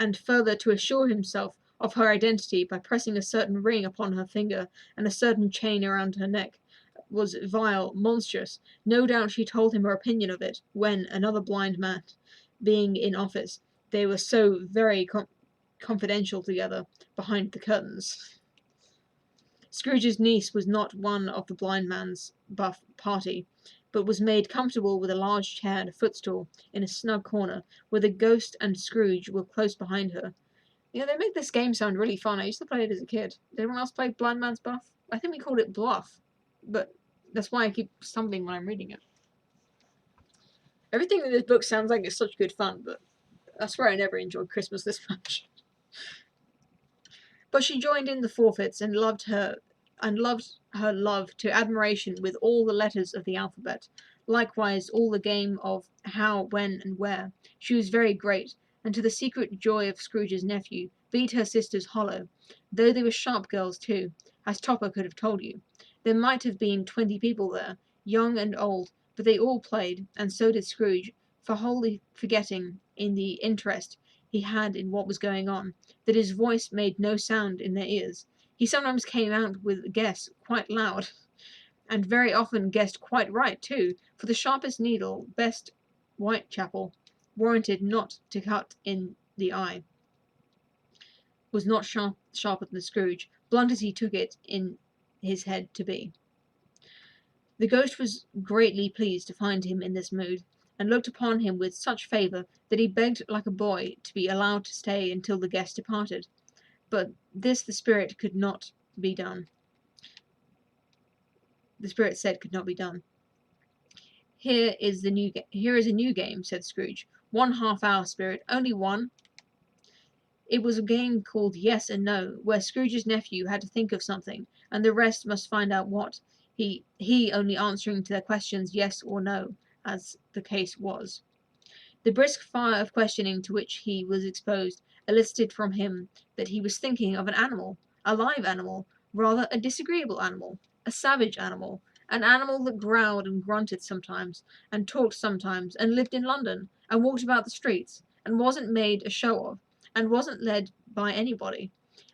and further to assure himself of her identity by pressing a certain ring upon her finger and a certain chain around her neck, was vile, monstrous. No doubt she told him her opinion of it, when, another blind man being in office, they were so very confidential together behind the curtains. Scrooge's niece was not one of the blind man's buff party, but was made comfortable with a large chair and a footstool in a snug corner, where the ghost and Scrooge were close behind her. You know, they make this game sound really fun. I used to play it as a kid. Did anyone else play Blind Man's Buff? I think we called it Bluff, but that's why I keep stumbling when I'm reading it. Everything in this book sounds like it's such good fun, but I swear I never enjoyed Christmas this much. But she joined in the forfeits and loved her love to admiration with all the letters of the alphabet, likewise all the game of how, when, and where. She was very great, and to the secret joy of Scrooge's nephew, beat her sisters hollow, though they were sharp girls too, as Topper could have told you. There might have been 20 people there, young and old, but they all played, and so did Scrooge, for wholly forgetting, in the interest he had in what was going on, that his voice made no sound in their ears. He sometimes came out with a guess quite loud, and very often guessed quite right too, for the sharpest needle, best Whitechapel, warranted not to cut in the eye, was not sharper than Scrooge, blunt as he took it in his head to be. The ghost was greatly pleased to find him in this mood, and looked upon him with such favour that he begged like a boy to be allowed to stay until the guest departed. But this the spirit could not be done. The spirit said could not be done. Here is a new game, said Scrooge. 1 half-hour, spirit, only one. It was a game called Yes and No, where Scrooge's nephew had to think of something, and the rest must find out what, he only answering to their questions yes or no, as the case was. The brisk fire of questioning to which he was exposed elicited from him that he was thinking of an animal, a live animal, rather a disagreeable animal, a savage animal, an animal that growled and grunted sometimes, and talked sometimes, and lived in London, and walked about the streets, and wasn't made a show of, and wasn't led by anybody,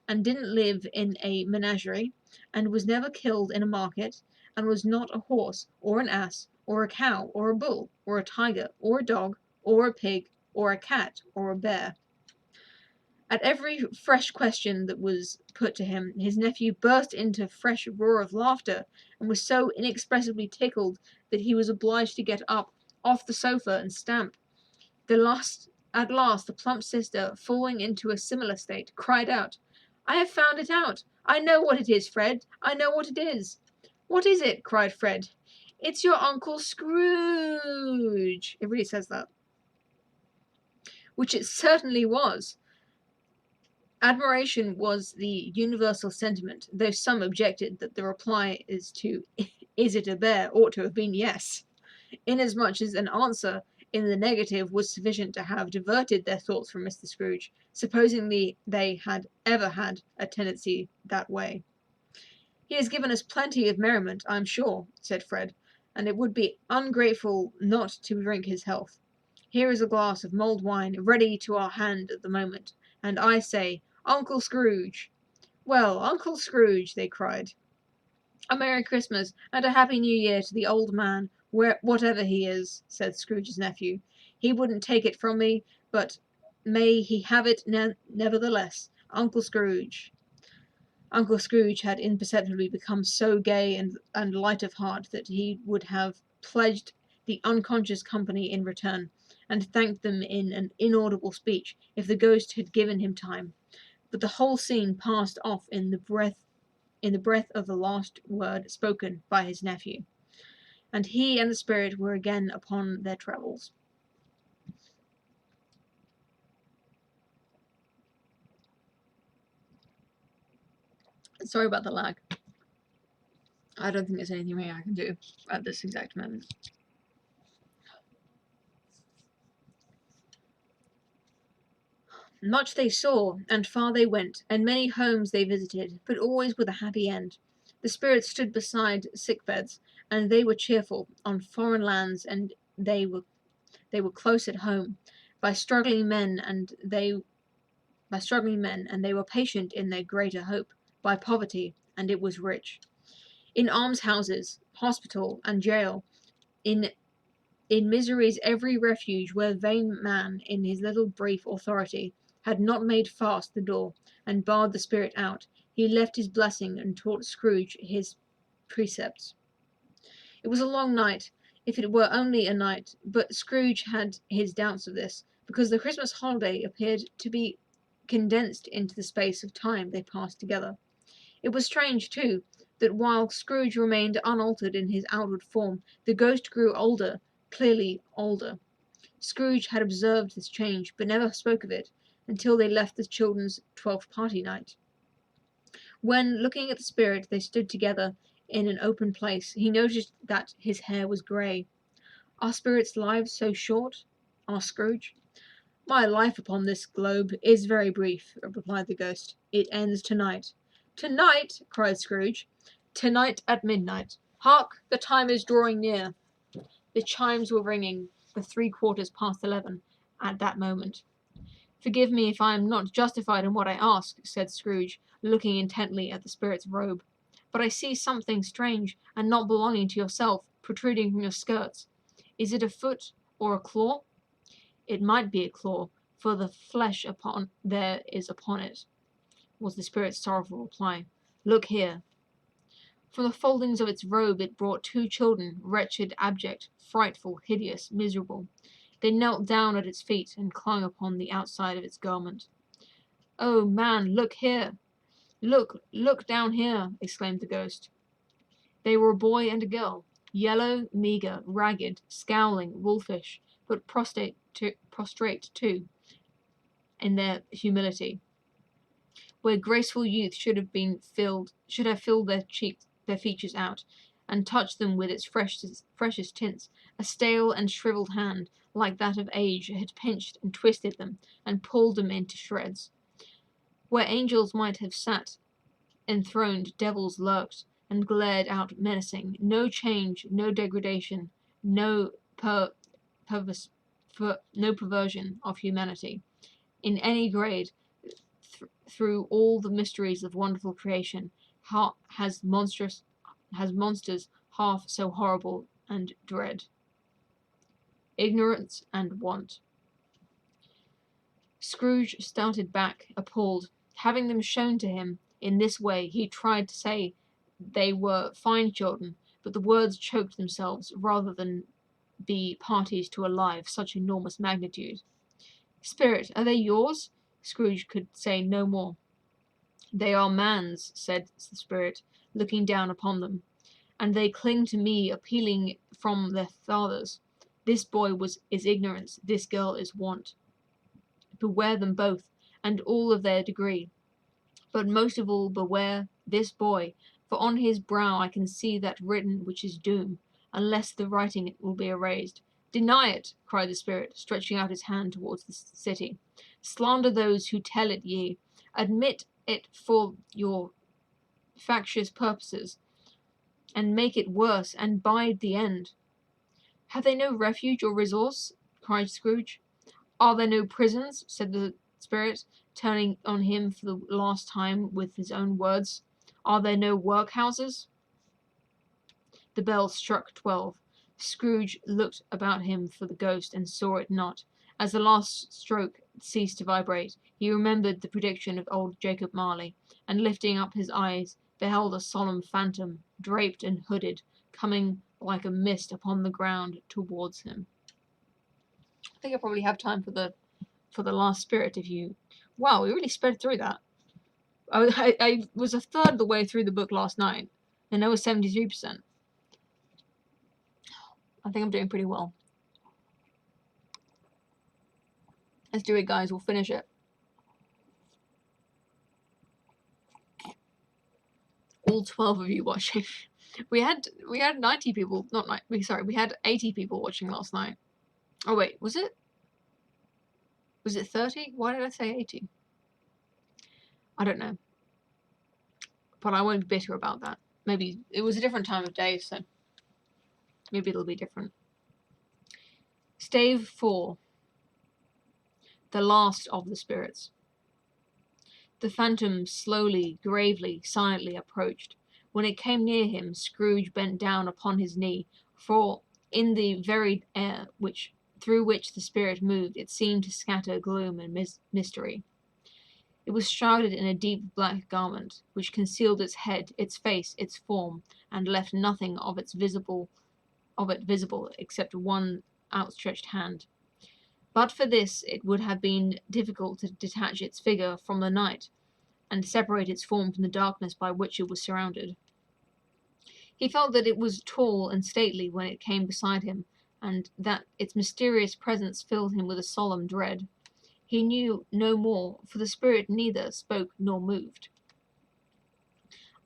and didn't live in a menagerie, and was never killed in a market, and was not a horse, or an ass, or a cow, or a bull, or a tiger, or a dog, or a pig, or a cat, or a bear. At every fresh question that was put to him, his nephew burst into a fresh roar of laughter, and was so inexpressibly tickled that he was obliged to get up off the sofa and stamp. At last, the plump sister, falling into a similar state, cried out, "I have found it out! I know what it is, Fred! I know what it is!" "What is it?" cried Fred. "It's your Uncle Scrooge!" It really says that. Which it certainly was. Admiration was the universal sentiment, though some objected that the reply is it a bear ought to have been yes, inasmuch as an answer in the negative was sufficient to have diverted their thoughts from Mr. Scrooge, supposing they had ever had a tendency that way. "He has given us plenty of merriment, I'm sure," said Fred, "and it would be ungrateful not to drink his health. Here is a glass of mulled wine ready to our hand at the moment, and I say, Uncle Scrooge!" "Well, Uncle Scrooge!" they cried. "A Merry Christmas and a Happy New Year to the old man, whatever he is," said Scrooge's nephew. "He wouldn't take it from me, but may he have it nevertheless. Uncle Scrooge!" Uncle Scrooge had imperceptibly become so gay and light of heart that he would have pledged the unconscious company in return, and thanked them in an inaudible speech, if the ghost had given him time. But the whole scene passed off in the breath of the last word spoken by his nephew, and he and the spirit were again upon their travels. Sorry about the lag. I don't think there's anything I can do at this exact moment. Much they saw, and far they went, and many homes they visited, but always with a happy end. The spirits stood beside sick beds, and they were cheerful on foreign lands, and they were close at home by struggling men, and they were patient in their greater hope by poverty, and it was rich. In almshouses, hospital, and jail, in misery's every refuge, where vain man, in his little brief authority, had not made fast the door, and barred the spirit out, he left his blessing and taught Scrooge his precepts. It was a long night, if it were only a night, but Scrooge had his doubts of this, because the Christmas holiday appeared to be condensed into the space of time they passed together. It was strange, too, that while Scrooge remained unaltered in his outward form, the ghost grew older, clearly older. Scrooge had observed this change, but never spoke of it, until they left the children's 12th party night. When, looking at the spirit, they stood together in an open place, he noticed that his hair was grey. "Are spirits' lives so short?" asked Scrooge. "My life upon this globe is very brief," replied the ghost. "It ends tonight." "Tonight!" cried Scrooge. "Tonight at midnight. Hark! The time is drawing near." The chimes were ringing the 11:15 at that moment. "Forgive me if I am not justified in what I ask," said Scrooge, looking intently at the spirit's robe, "but I see something strange, and not belonging to yourself, protruding from your skirts. Is it a foot or a claw?" "It might be a claw, for the flesh upon it," was the spirit's sorrowful reply. "Look here." From the foldings of its robe it brought two children, wretched, abject, frightful, hideous, miserable. They knelt down at its feet, and clung upon the outside of its garment. "Oh, man, look here! Look down here!" exclaimed the ghost. They were a boy and a girl, yellow, meagre, ragged, scowling, wolfish, but prostrate too, in their humility. where graceful youth should have filled their features out, and touched them with its freshest tints. A stale and shriveled hand, like that of age, had pinched and twisted them, and pulled them into shreds. Where angels might have sat enthroned, devils lurked and glared out menacing. No change, no degradation, no no perversion of humanity in any grade. Through all the mysteries of wonderful creation, has monsters half so horrible and dread. Ignorance and want. Scrooge started back, appalled. Having them shown to him in this way, he tried to say they were fine children, but the words choked themselves rather than be parties to a lie of such enormous magnitude. Spirit, are they yours? Scrooge could say no more. They are man's, said the spirit, looking down upon them, and they cling to me, appealing from their fathers. This boy is ignorance, this girl is want. Beware them both, and all of their degree. But most of all beware this boy, for on his brow I can see that written which is doom, unless the writing will be erased. Deny it, cried the spirit, stretching out his hand towards the city. Slander those who tell it ye. Admit it for your factious purposes, and make it worse, and bide the end. Have they no refuge or resource? Cried Scrooge. Are there no prisons? Said the spirit, turning on him for the last time with his own words. Are there no workhouses? The bell struck 12. Scrooge looked about him for the ghost and saw it not. As the last stroke ceased to vibrate, he remembered the prediction of old Jacob Marley, and lifting up his eyes, beheld a solemn phantom, draped and hooded, coming like a mist upon the ground towards him. I think I probably have time for the last spirit. If you, wow, we really sped through that. I was a third of the way through the book last night, and I was 73%. I think I'm doing pretty well. Let's do it, guys. We'll finish it. All 12 of you watching. We had 90 people. We had 80 people watching last night. Oh wait, was it 30? Why did I say 80? I don't know. But I won't be bitter about that. Maybe it was a different time of day, so maybe it'll be different. Stave 4. The last of the spirits. The phantom slowly, gravely, silently approached. When it came near him, Scrooge bent down upon his knee, for in the varied air through which the spirit moved, it seemed to scatter gloom and mystery. It was shrouded in a deep black garment, which concealed its head, its face, its form, and left nothing of it visible except one outstretched hand. But for this, it would have been difficult to detach its figure from the night, and separate its form from the darkness by which it was surrounded. He felt that it was tall and stately when it came beside him, and that its mysterious presence filled him with a solemn dread. He knew no more, for the spirit neither spoke nor moved.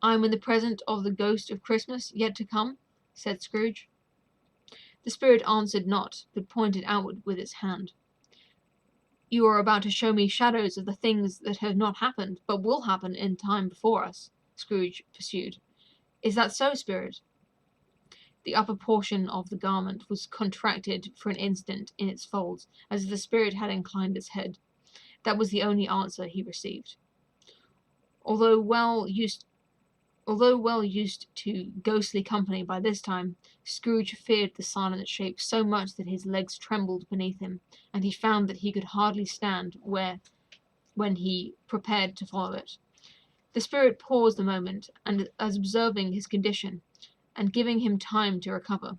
I am in the presence of the ghost of Christmas yet to come, said Scrooge. The spirit answered not, but pointed outward with its hand. You are about to show me shadows of the things that have not happened, but will happen in time before us, Scrooge pursued. Is that so, spirit? The upper portion of the garment was contracted for an instant in its folds, as if the spirit had inclined its head. That was the only answer he received. Although well used to ghostly company by this time, Scrooge feared the silent shape so much that his legs trembled beneath him, and he found that he could hardly stand when he prepared to follow it. The spirit paused a moment, and as observing his condition, and giving him time to recover.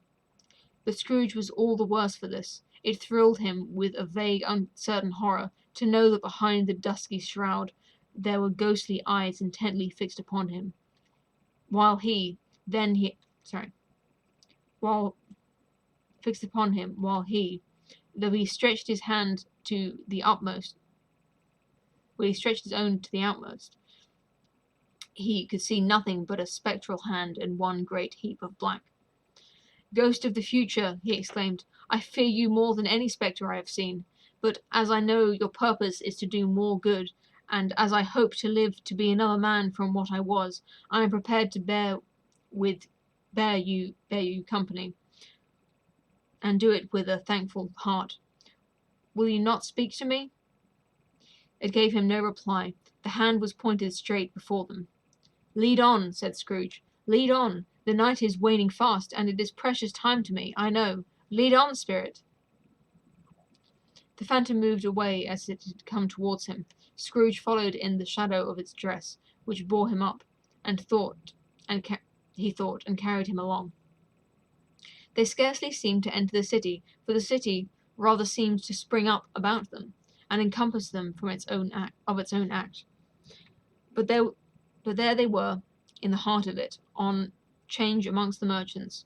But Scrooge was all the worse for this. It thrilled him with a vague, uncertain horror to know that behind the dusky shroud there were ghostly eyes intently fixed upon him. While he, though he stretched his hand to the utmost, he stretched his own to the utmost, he could see nothing but a spectral hand and one great heap of black. "Ghost of the future," he exclaimed, "I fear you more than any spectre I have seen, but as I know your purpose is to do more good, and as I hope to live to be another man from what I was, I am prepared to bear you company, and do it with a thankful heart. Will you not speak to me?" It gave him no reply. The hand was pointed straight before them. "Lead on," said Scrooge. "Lead on. The night is waning fast, and it is precious time to me, I know. Lead on, spirit." The phantom moved away as it had come towards him. Scrooge followed in the shadow of its dress, which bore him up, and he thought, and carried him along. They scarcely seemed to enter the city, for the city rather seemed to spring up about them, and encompass them from its own act. But there they were, in the heart of it, on 'change amongst the merchants,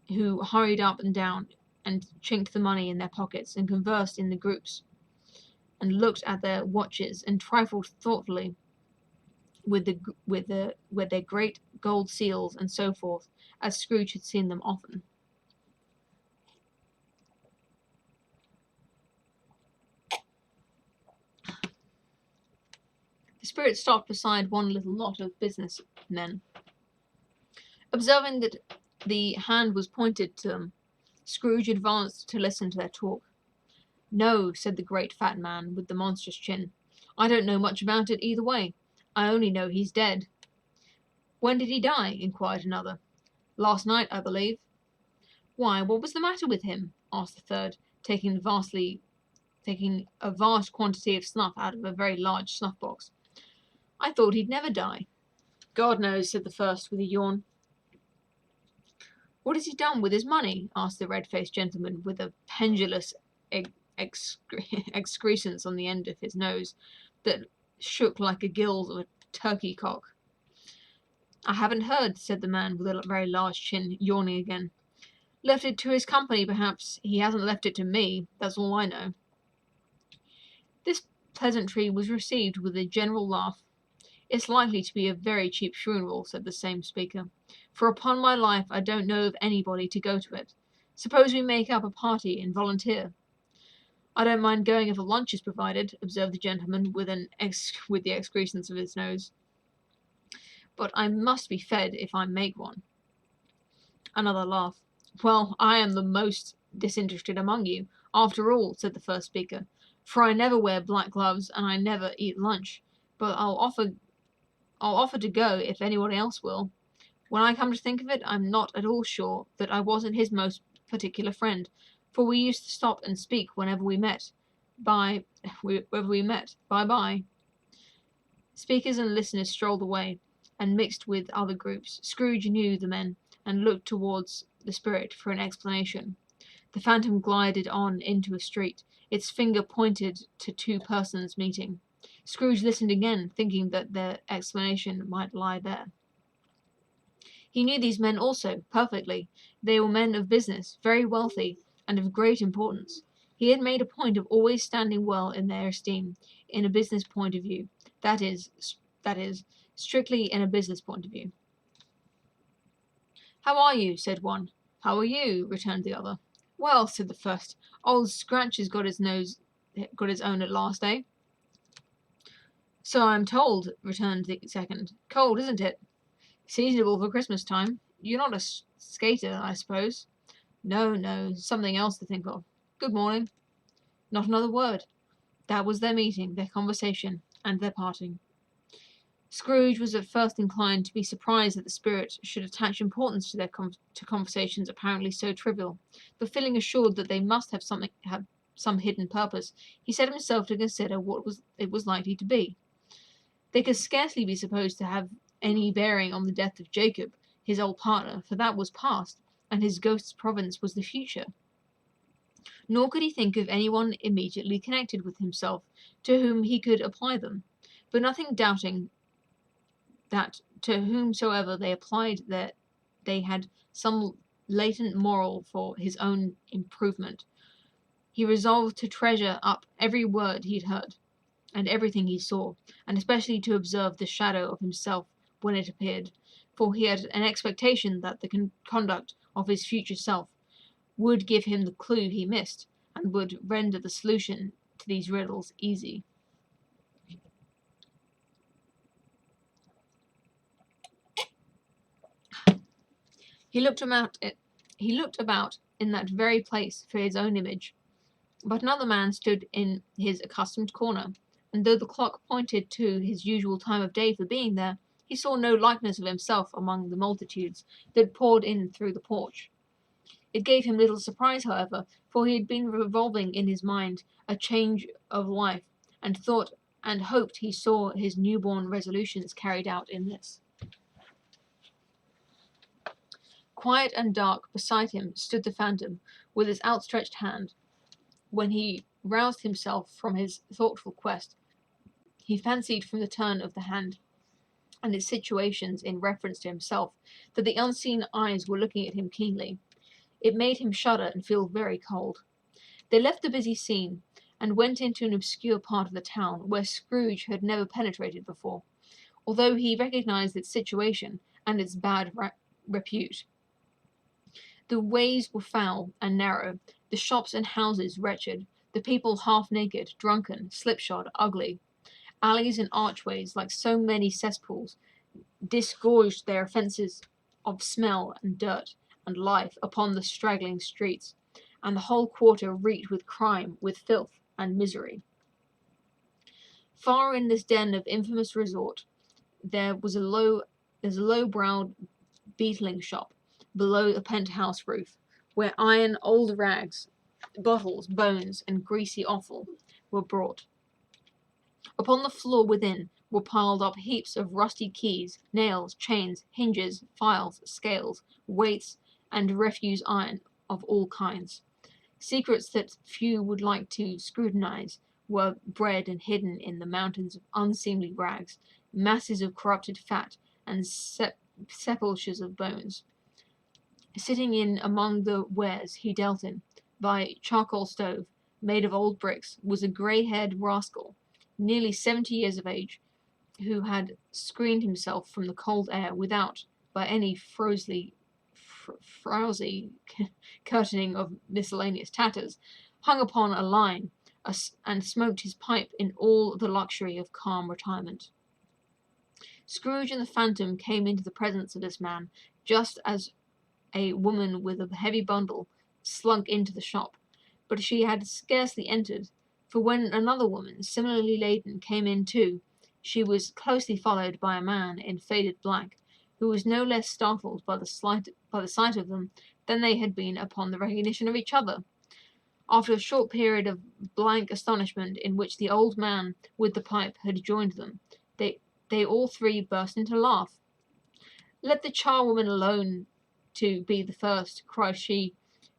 who hurried up and down, and chinked the money in their pockets, and conversed in the groups, and looked at their watches, and trifled thoughtfully with their great gold seals, and so forth, as Scrooge had seen them often. The spirit stopped beside one little knot of business men. Observing that the hand was pointed to them, Scrooge advanced to listen to their talk. "No," said the great fat man with the monstrous chin, "I don't know much about it either way. I only know he's dead." "When did he die?" inquired another. "Last night, I believe." "Why, what was the matter with him?" asked the third, taking a vast quantity of snuff out of a very large snuff-box. "I thought he'd never die." "God knows," said the first, with a yawn. "What has he done with his money?" asked the red-faced gentleman, with a pendulous excrescence on the end of his nose that shook like a gill of a turkey-cock. "I haven't heard," said the man with a very large chin, yawning again. "Left it to his company, perhaps. He hasn't left it to me, that's all I know." This pleasantry was received with a general laugh. "It's likely to be a very cheap funeral," said the same speaker, "for upon my life I don't know of anybody to go to it. Suppose we make up a party and volunteer?" "I don't mind going if a lunch is provided," observed the gentleman with the excrescence of his nose. "But I must be fed if I make one." Another laugh. "Well, I am the most disinterested among you, after all," said the first speaker, "for I never wear black gloves and I never eat lunch. But I'll offer to go if anyone else will. When I come to think of it, I'm not at all sure that I wasn't his most particular friend, for we used to stop and speak whenever we met. Bye-bye." Speakers and listeners strolled away, and mixed with other groups. Scrooge knew the men, and looked towards the spirit for an explanation. The phantom glided on into a street. Its finger pointed to two persons meeting. Scrooge listened again, thinking that their explanation might lie there. He knew these men also, perfectly. They were men of business, very wealthy, and of great importance. He had made a point of always standing well in their esteem, in a business point of view. That is, strictly in a business point of view. "How are you?" said one. "How are you?" returned the other. "Well," said the first, "Old Scratch has got his own at last, eh?" "So I am told," returned the second. "Cold, isn't it?" "Seasonable for Christmas time. You're not a skater, I suppose?" No, something else to think of. Good morning." Not another word. That was their meeting, their conversation, and their parting. Scrooge was at first inclined to be surprised that the spirit should attach importance to conversations apparently so trivial, but feeling assured that they must have some hidden purpose, he set himself to consider what it was likely to be. They could scarcely be supposed to have any bearing on the death of Jacob, his old partner, for that was past, and his ghost's province was the future. Nor could he think of anyone immediately connected with himself to whom he could apply them, but nothing doubting that to whomsoever they applied that they had some latent moral for his own improvement, he resolved to treasure up every word he'd heard. and everything he saw, and especially to observe the shadow of himself when it appeared, for he had an expectation that the conduct of his future self would give him the clue he missed, and would render the solution to these riddles easy. He looked about in that very place for his own image, but another man stood in his accustomed corner, and though the clock pointed to his usual time of day for being there, he saw no likeness of himself among the multitudes that poured in through the porch. It gave him little surprise, however, for he had been revolving in his mind a change of life, and thought and hoped he saw his newborn resolutions carried out in this. Quiet and dark beside him stood the phantom, with his outstretched hand. When he roused himself from his thoughtful quest, he fancied from the turn of the hand and its situations in reference to himself that the unseen eyes were looking at him keenly. It made him shudder and feel very cold. They left the busy scene and went into an obscure part of the town where Scrooge had never penetrated before, although he recognized its situation and its bad repute. The ways were foul and narrow, the shops and houses wretched, the people half naked, drunken, slipshod, ugly. Alleys and archways, like so many cesspools, disgorged their offences of smell and dirt and life upon the straggling streets, and the whole quarter reeked with crime, with filth and misery. Far in this den of infamous resort there's a low-browed beetling shop below a penthouse roof, where iron, old rags, bottles, bones, and greasy offal were brought. Upon the floor within were piled up heaps of rusty keys, nails, chains, hinges, files, scales, weights, and refuse iron of all kinds. Secrets that few would like to scrutinize were bred and hidden in the mountains of unseemly rags, masses of corrupted fat, and sepulchres of bones. Sitting in among the wares he dealt in, by charcoal stove, made of old bricks, was a grey-haired rascal, nearly 70 years of age, who had screened himself from the cold air without by any frowsy curtaining of miscellaneous tatters, hung upon a line, and smoked his pipe in all the luxury of calm retirement. Scrooge and the Phantom came into the presence of this man just as a woman with a heavy bundle slunk into the shop, but she had scarcely entered, for when another woman, similarly laden, came in too, she was closely followed by a man in faded black, who was no less startled by the sight of them than they had been upon the recognition of each other. After a short period of blank astonishment in which the old man with the pipe had joined them, they all three burst into laugh. "Let the charwoman alone to be the first," cried she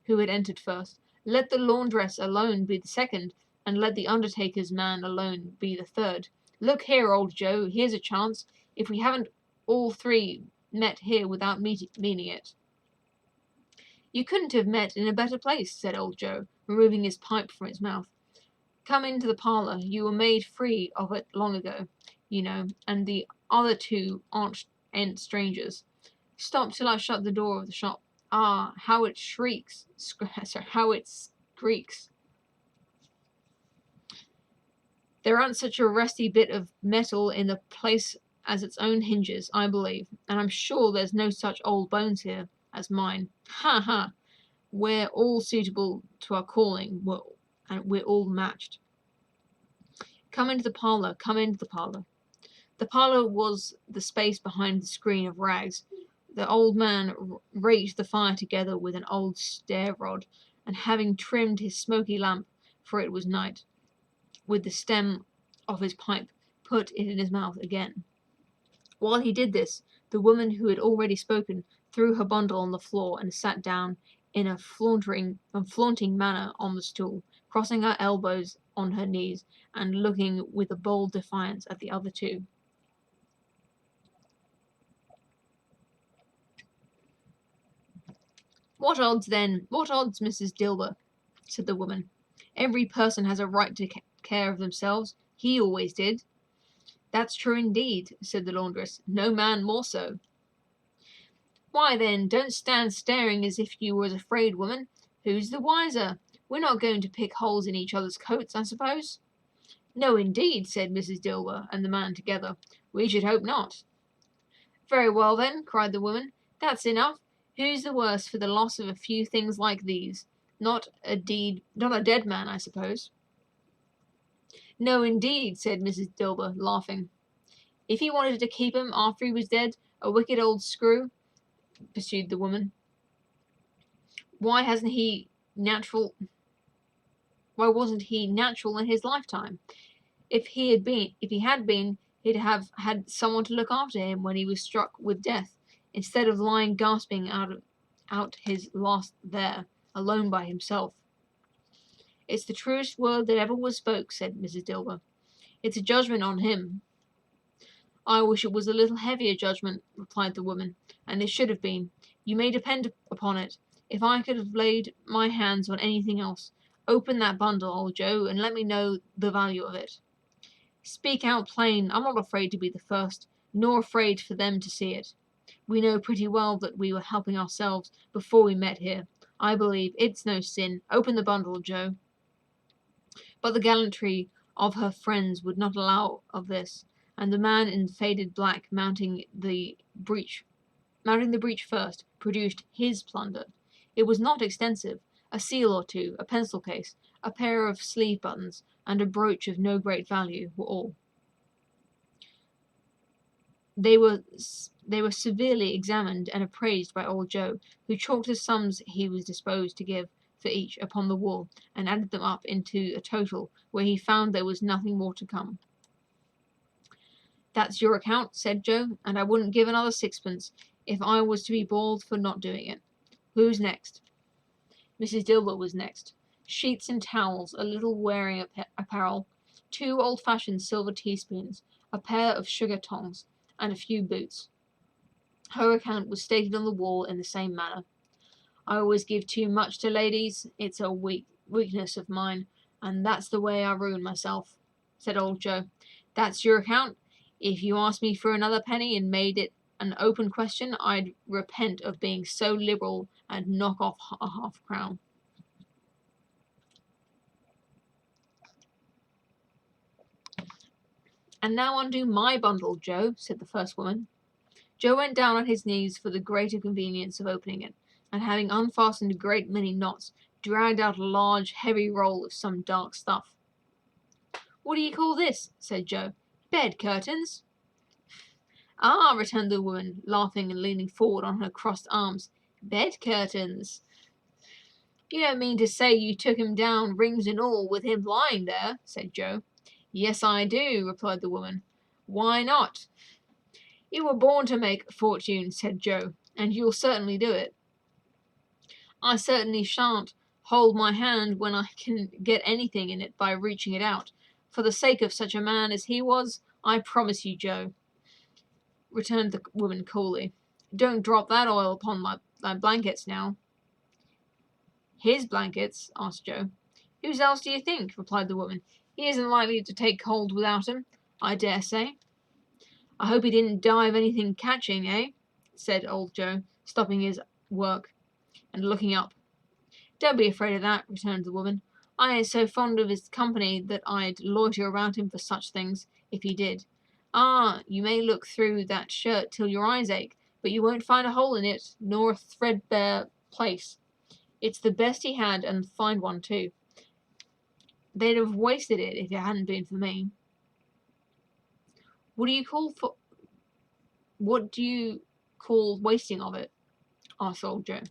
who had entered first. "Let the laundress alone be the second, and let the undertaker's man alone be the third. Look here, old Joe, here's a chance, if we haven't all three met here without meaning it." "You couldn't have met in a better place," said old Joe, removing his pipe from his mouth. "Come into the parlour. You were made free of it long ago, you know, and the other two ain't strangers. Stop till I shut the door of the shop. Ah, how it shrieks! How it squeaks! There aren't such a rusty bit of metal in the place as its own hinges, I believe, and I'm sure there's no such old bones here as mine. Ha ha! We're all suitable to our calling, and we're all matched. Come into the parlour, come into the parlour." The parlour was the space behind the screen of rags. The old man raked the fire together with an old stair rod, and having trimmed his smoky lamp, for it was night, with the stem of his pipe, put it in his mouth again. While he did this, the woman who had already spoken threw her bundle on the floor and sat down in a flaunting manner on the stool, crossing her elbows on her knees, and looking with a bold defiance at the other two. "What odds, then? What odds, Mrs. Dilber?" said the woman. "Every person has a right to care of themselves. He always did. That's true indeed, said the laundress. No man more so. Why then, don't stand staring as if you was afraid, woman. Who's the wiser? We're not going to pick holes in each other's coats, I suppose? No, indeed, said Mrs. Dilber and the man together. We should hope not. Very well, then, cried the woman. That's enough. Who's the worse for the loss of a few things like these? Not a dead man, I suppose. No, indeed, said Mrs. Dilber, laughing. If he wanted to keep him after he was dead, a wicked old screw, pursued the woman. Why wasn't he natural in his lifetime? If he had been, he'd have had someone to look after him when he was struck with death, instead of lying gasping out his last there, alone by himself. It's the truest word that ever was spoke, said Mrs. Dilber. It's a judgment on him. I wish it was a little heavier judgment, replied the woman, and it should have been. You may depend upon it, if I could have laid my hands on anything else. Open that bundle, old Joe, and let me know the value of it. Speak out plain. I'm not afraid to be the first, nor afraid for them to see it. We know pretty well that we were helping ourselves before we met here. I believe it's no sin. Open the bundle, Joe. But the gallantry of her friends would not allow of this, and the man in faded black mounting the breech first, produced his plunder. It was not extensive. A seal or two, a pencil case, a pair of sleeve buttons, and a brooch of no great value were all. They were severely examined and appraised by old Joe, who chalked the sums he was disposed to give for each upon the wall, and added them up into a total, where he found there was nothing more to come. That's your account, said Joe, and I wouldn't give another sixpence if I was to be bawled for not doing it. Who's next? Mrs. Dilber was next. Sheets and towels, a little wearing apparel, 2 old-fashioned silver teaspoons, a pair of sugar tongs, and a few boots. Her account was stated on the wall in the same manner. I always give too much to ladies. It's a weakness of mine, and that's the way I ruin myself, said old Joe. That's your account. If you asked me for another penny and made it an open question, I'd repent of being so liberal and knock off a half-crown. And now undo my bundle, Joe, said the first woman. Joe went down on his knees for the greater convenience of opening it, and having unfastened a great many knots, dragged out a large, heavy roll of some dark stuff. What do you call this? Said Joe. Bed curtains. Ah, returned the woman, laughing and leaning forward on her crossed arms. Bed curtains. You don't mean to say you took him down, rings and all, with him lying there, said Joe. Yes, I do, replied the woman. Why not? You were born to make a fortune, said Joe, and you'll certainly do it. I certainly shan't hold my hand when I can get anything in it by reaching it out. For the sake of such a man as he was, I promise you, Joe, returned the woman coolly. Don't drop that oil upon my blankets now. His blankets? Asked Joe. Whose else do you think? Replied the woman. He isn't likely to take cold without 'em, I dare say. I hope he didn't die of anything catching, eh? Said old Joe, stopping his work and looking up. Don't be afraid of that, returned the woman. I ain't so fond of his company that I'd loiter around him for such things, if he did. Ah, you may look through that shirt till your eyes ache, but you won't find a hole in it, nor a threadbare place. It's the best he had, and a fine one too. They'd have wasted it if it hadn't been for me. What do you call wasting of it? Asked old Joe.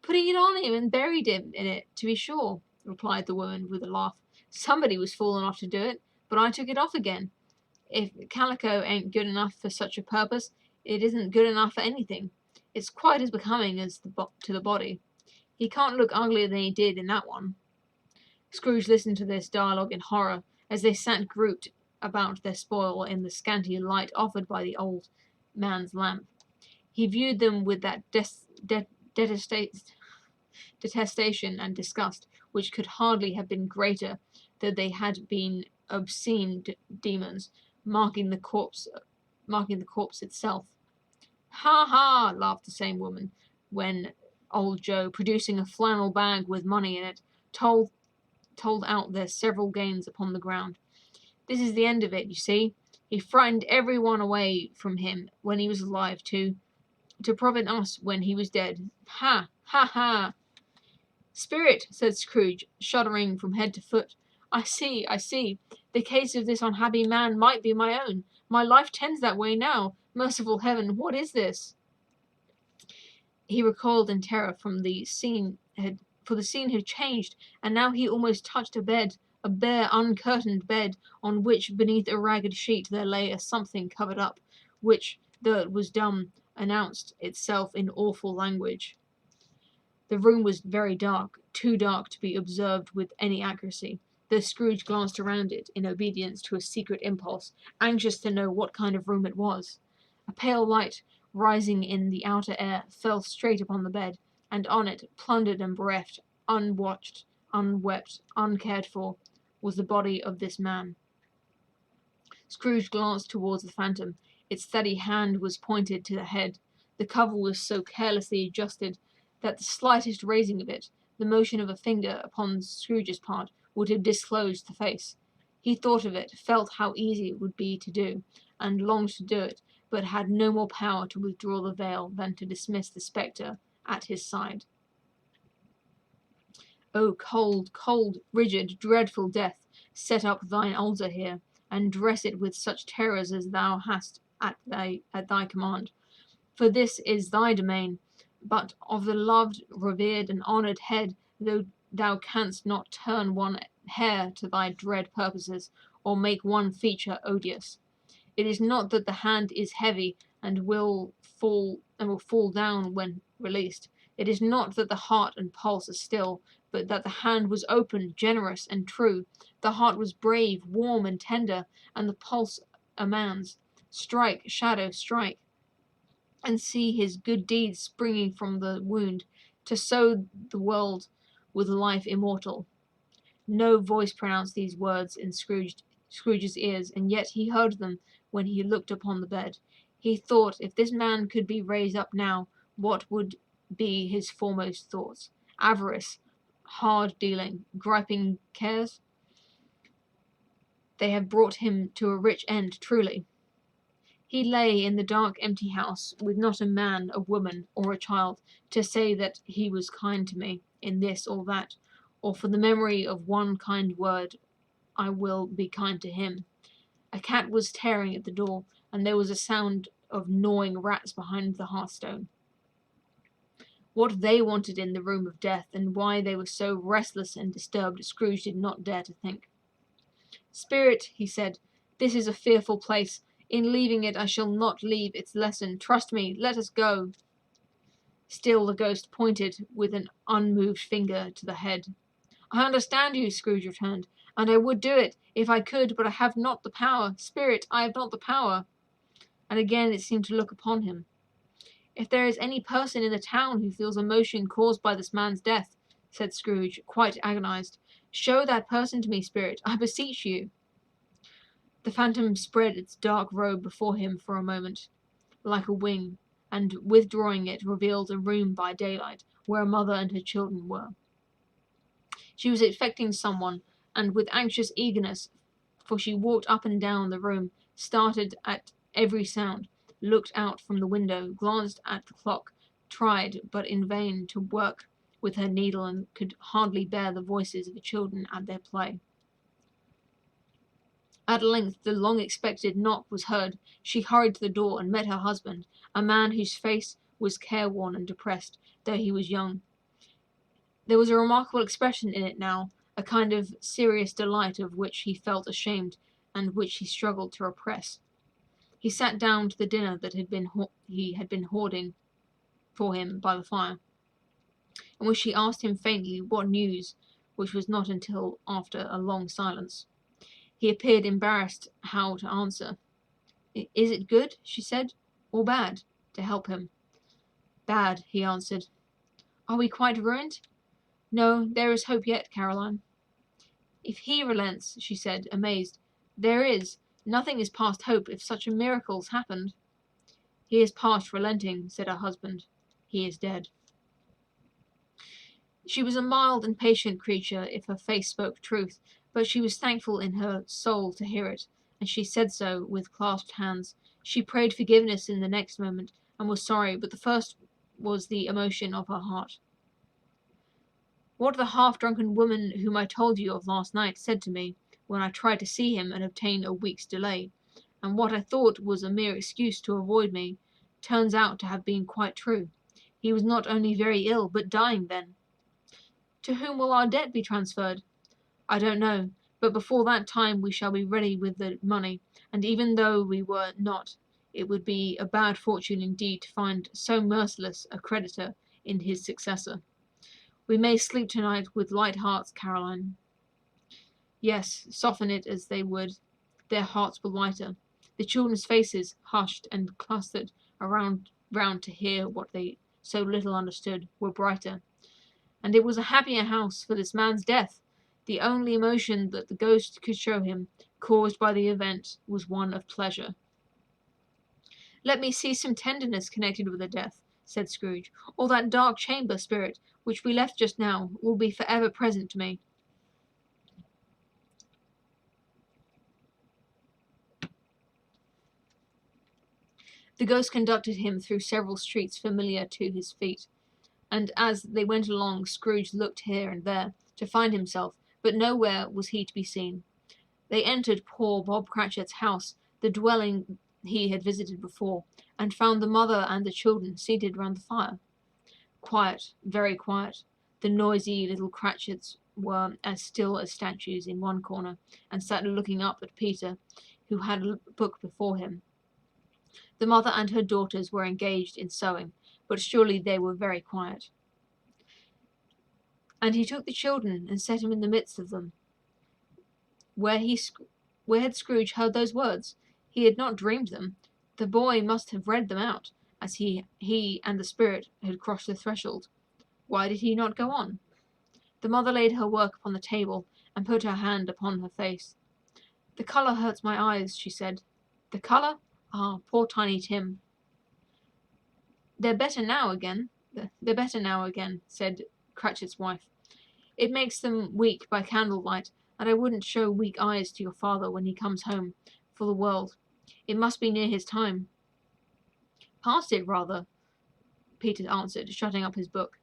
Putting it on him and buried him in it, to be sure, replied the woman with a laugh. Somebody was fool enough to do it, but I took it off again. If calico ain't good enough for such a purpose, it isn't good enough for anything. It's quite as becoming as to the body. He can't look uglier than he did in that one. Scrooge listened to this dialogue in horror, as they sat grouped about their spoil in the scanty light offered by the old man's lamp. He viewed them with that detestation and disgust which could hardly have been greater though they had been obscene demons, marking the corpse itself. "Ha ha!" laughed the same woman, when old Joe, producing a flannel bag with money in it, told out their several gains upon the ground. "This is the end of it, you see. He frightened every one away from him when he was alive, to profit us when he was dead. Ha! Ha! Ha!" "Spirit," said Scrooge, shuddering from head to foot, I see. The case of this unhappy man might be my own. My life tends that way now. Merciful Heaven, what is this?" He recoiled in terror from for the scene had changed, and now he almost touched a bed, a bare, uncurtained bed, on which, beneath a ragged sheet, there lay a something covered up, which, though it was dumb, announced itself in awful language. The room was very dark, too dark to be observed with any accuracy, though Scrooge glanced around it in obedience to a secret impulse, anxious to know what kind of room it was. A pale light, rising in the outer air, fell straight upon the bed, and on it, plundered and bereft, unwatched, unwept, uncared for, was the body of this man. Scrooge glanced towards the phantom. Its steady hand was pointed to the head. The cover was so carelessly adjusted that the slightest raising of it, the motion of a finger upon Scrooge's part, would have disclosed the face. He thought of it, felt how easy it would be to do, and longed to do it, but had no more power to withdraw the veil than to dismiss the spectre at his side. "O cold, cold, rigid, dreadful death, set up thine altar here, and dress it with such terrors as thou hast at thy command. For this is thy domain, but of the loved, revered, and honoured head thou canst not turn one hair to thy dread purposes, or make one feature odious. It is not that the hand is heavy and will fall down when released. It is not that the heart and pulse are still, but that the hand was open, generous, and true. The heart was brave, warm, and tender, and the pulse a man's. Strike, shadow, strike, and see his good deeds springing from the wound, to sow the world with life immortal." No voice pronounced these words in Scrooge's ears, and yet he heard them when he looked upon the bed. He thought, if this man could be raised up now, what would be his foremost thoughts? Avarice, hard dealing, griping cares? They have brought him to a rich end, truly. He lay in the dark, empty house, with not a man, a woman, or a child, to say that he was kind to me, in this or that, or for the memory of one kind word I will be kind to him. A cat was tearing at the door, and there was a sound of gnawing rats behind the hearthstone. What they wanted in the room of death, and why they were so restless and disturbed, Scrooge did not dare to think. "Spirit," he said, "this is a fearful place. In leaving it I shall not leave its lesson. Trust me, let us go." Still the ghost pointed with an unmoved finger to the head. "I understand you," Scrooge returned, "and I would do it, if I could, but I have not the power. Spirit, I have not the power." And again it seemed to look upon him. "If there is any person in the town who feels emotion caused by this man's death," said Scrooge, quite agonized, "show that person to me, Spirit, I beseech you." The phantom spread its dark robe before him for a moment, like a wing, and withdrawing it revealed a room by daylight, where a mother and her children were. She was expecting someone, and with anxious eagerness, for she walked up and down the room, started at every sound, looked out from the window, glanced at the clock, tried, but in vain, to work with her needle, and could hardly bear the voices of the children at their play. At length the long-expected knock was heard. She hurried to the door, and met her husband, a man whose face was careworn and depressed, though he was young. There was a remarkable expression in it now, a kind of serious delight of which he felt ashamed, and which he struggled to repress. He sat down to the dinner that he had been hoarding for him by the fire, and when she asked him faintly what news, which was not until after a long silence, he appeared embarrassed how to answer. "Is it good," she said, "or bad?" to help him. "Bad," he answered. "Are we quite ruined?" "No, there is hope yet, Caroline." If he relents, she said, amazed. There is. Nothing is past hope if such a miracle's happened. He is past relenting, said her husband. He is dead. She was a mild and patient creature, if her face spoke truth, but she was thankful in her soul to hear it, and she said so with clasped hands. She prayed forgiveness in the next moment, and was sorry, but the first was the emotion of her heart. What the half-drunken woman whom I told you of last night said to me, when I tried to see him and obtain a week's delay, and what I thought was a mere excuse to avoid me, turns out to have been quite true. He was not only very ill, but dying then. To whom will our debt be transferred? I don't know, but before that time we shall be ready with the money, and even though we were not, it would be a bad fortune indeed to find so merciless a creditor in his successor. We may sleep tonight with light hearts, Caroline. Yes, soften it as they would, their hearts were lighter. The children's faces, hushed and clustered round to hear what they so little understood, were brighter. And it was a happier house for this man's death. The only emotion that the ghost could show him, caused by the event, was one of pleasure. Let me see some tenderness connected with the death, said Scrooge. All that dark chamber spirit, which we left just now, will be for ever present to me. The ghost conducted him through several streets familiar to his feet, and as they went along Scrooge looked here and there to find himself, but nowhere was he to be seen. They entered poor Bob Cratchit's house, the dwelling he had visited before, and found the mother and the children seated round the fire. Quiet, very quiet. The noisy little Cratchits were as still as statues in one corner, and sat looking up at Peter, who had a book before him. The mother and her daughters were engaged in sewing, but surely they were very quiet. And he took the children and set him in the midst of them. Where had Scrooge heard those words? He had not dreamed them. The boy must have read them out, as he and the spirit had crossed the threshold. Why did he not go on? The mother laid her work upon the table, and put her hand upon her face. The colour hurts my eyes, she said. The colour? Ah, poor Tiny Tim. They're better now again, said Cratchit's wife. It makes them weak by candlelight, and I wouldn't show weak eyes to your father when he comes home, for the world. It must be near his time. Past it, rather, Peter answered, shutting up his book.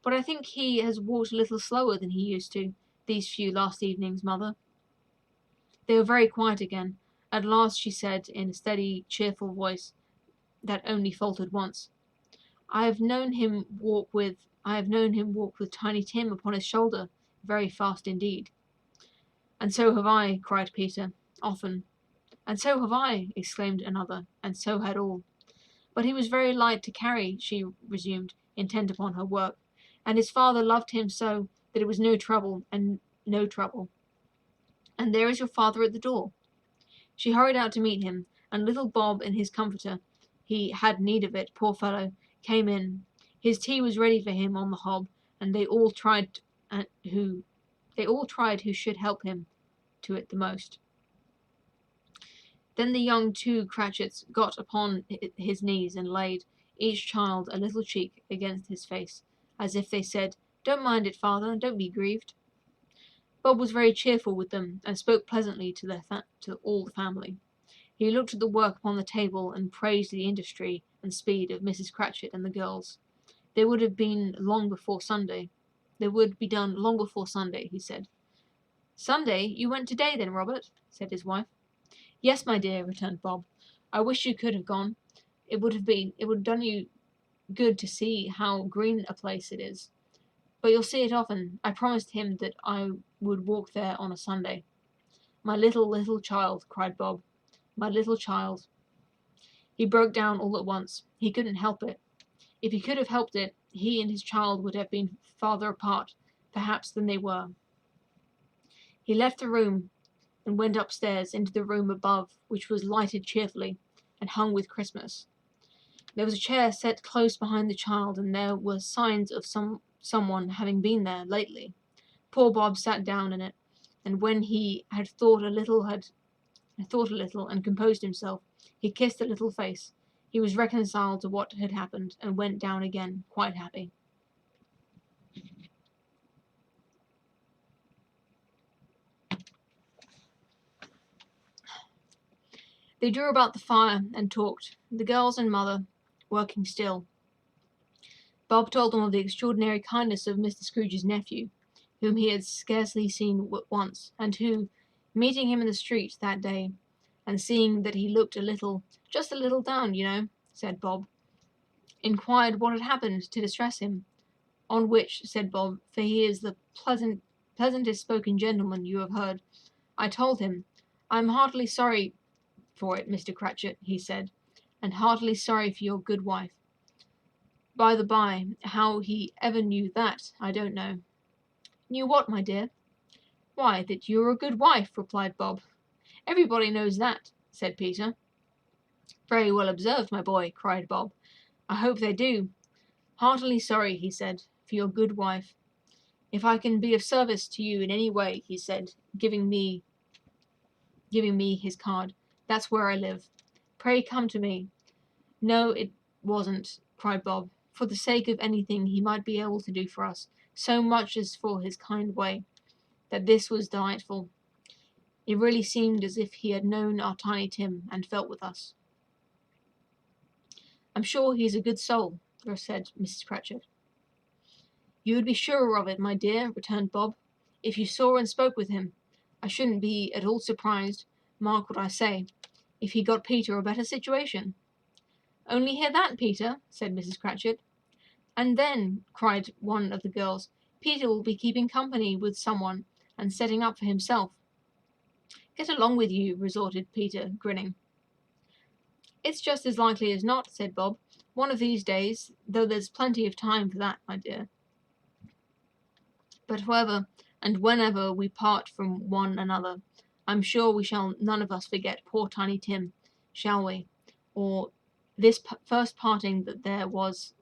But I think he has walked a little slower than he used to, these few last evenings, mother. They were very quiet again. At last she said, in a steady, cheerful voice that only faltered once, I have known him walk with Tiny Tim upon his shoulder, very fast indeed. And so have I, cried Peter, often. And so have I, exclaimed another, and so had all. But he was very light to carry, she resumed, intent upon her work, and his father loved him so that it was no trouble. And there is your father at the door. She hurried out to meet him, and little Bob in his comforter, he had need of it, poor fellow, came in. His tea was ready for him on the hob, and they all tried who should help him to it the most. Then the young two Cratchits got upon his knees and laid, each child, a little cheek against his face, as if they said, Don't mind it, father, don't be grieved. Bob was very cheerful with them, and spoke pleasantly to all the family. He looked at the work upon the table, and praised the industry and speed of Mrs. Cratchit and the girls. They would be done long before Sunday, he said. Sunday? You went today, then, Robert? Said his wife. Yes, my dear, returned Bob. I wish you could have gone. It would have done you good to see how green a place it is. But you'll see it often. I promised him that I would walk there on a Sunday. My little child, cried Bob. My little child. He broke down all at once. He couldn't help it. If he could have helped it, he and his child would have been farther apart, perhaps, than they were. He left the room and went upstairs into the room above, which was lighted cheerfully and hung with Christmas. There was a chair set close behind the child, and there were signs of someone having been there lately. Poor Bob sat down in it, and when he had thought a little and composed himself, he kissed the little face. He was reconciled to what had happened, and went down again, quite happy. They drew about the fire and talked, the girls and mother working still. Bob told them of the extraordinary kindness of Mr. Scrooge's nephew, whom he had scarcely seen once, and who, meeting him in the street that day, and seeing that he looked just a little down, said Bob, inquired what had happened to distress him. On which, said Bob, for he is the pleasantest spoken gentleman you have heard, I told him, I am heartily sorry for it, Mr. Cratchit, he said, and heartily sorry for your good wife. By the by, how he ever knew that, I don't know. Knew what, my dear? Why, that you are a good wife, replied Bob. Everybody knows that, said Peter. Very well observed, my boy, cried Bob. I hope they do. Heartily sorry, he said, for your good wife. If I can be of service to you in any way, he said, giving me his card. That's where I live. Pray come to me. No, it wasn't, cried Bob, for the sake of anything he might be able to do for us, so much as for his kind way, that this was delightful. It really seemed as if he had known our Tiny Tim and felt with us. I'm sure he's a good soul, said Mrs. Cratchit. You would be surer of it, my dear, returned Bob, if you saw and spoke with him. I shouldn't be at all surprised, mark what I say, if he got Peter a better situation. Only hear that, Peter, said Mrs. Cratchit. And then, cried one of the girls, Peter will be keeping company with someone and setting up for himself. Get along with you, resorted Peter, grinning. It's just as likely as not, said Bob, one of these days, though there's plenty of time for that, my dear. But however and whenever we part from one another, I'm sure we shall none of us forget poor Tiny Tim, shall we? Or this first parting that there was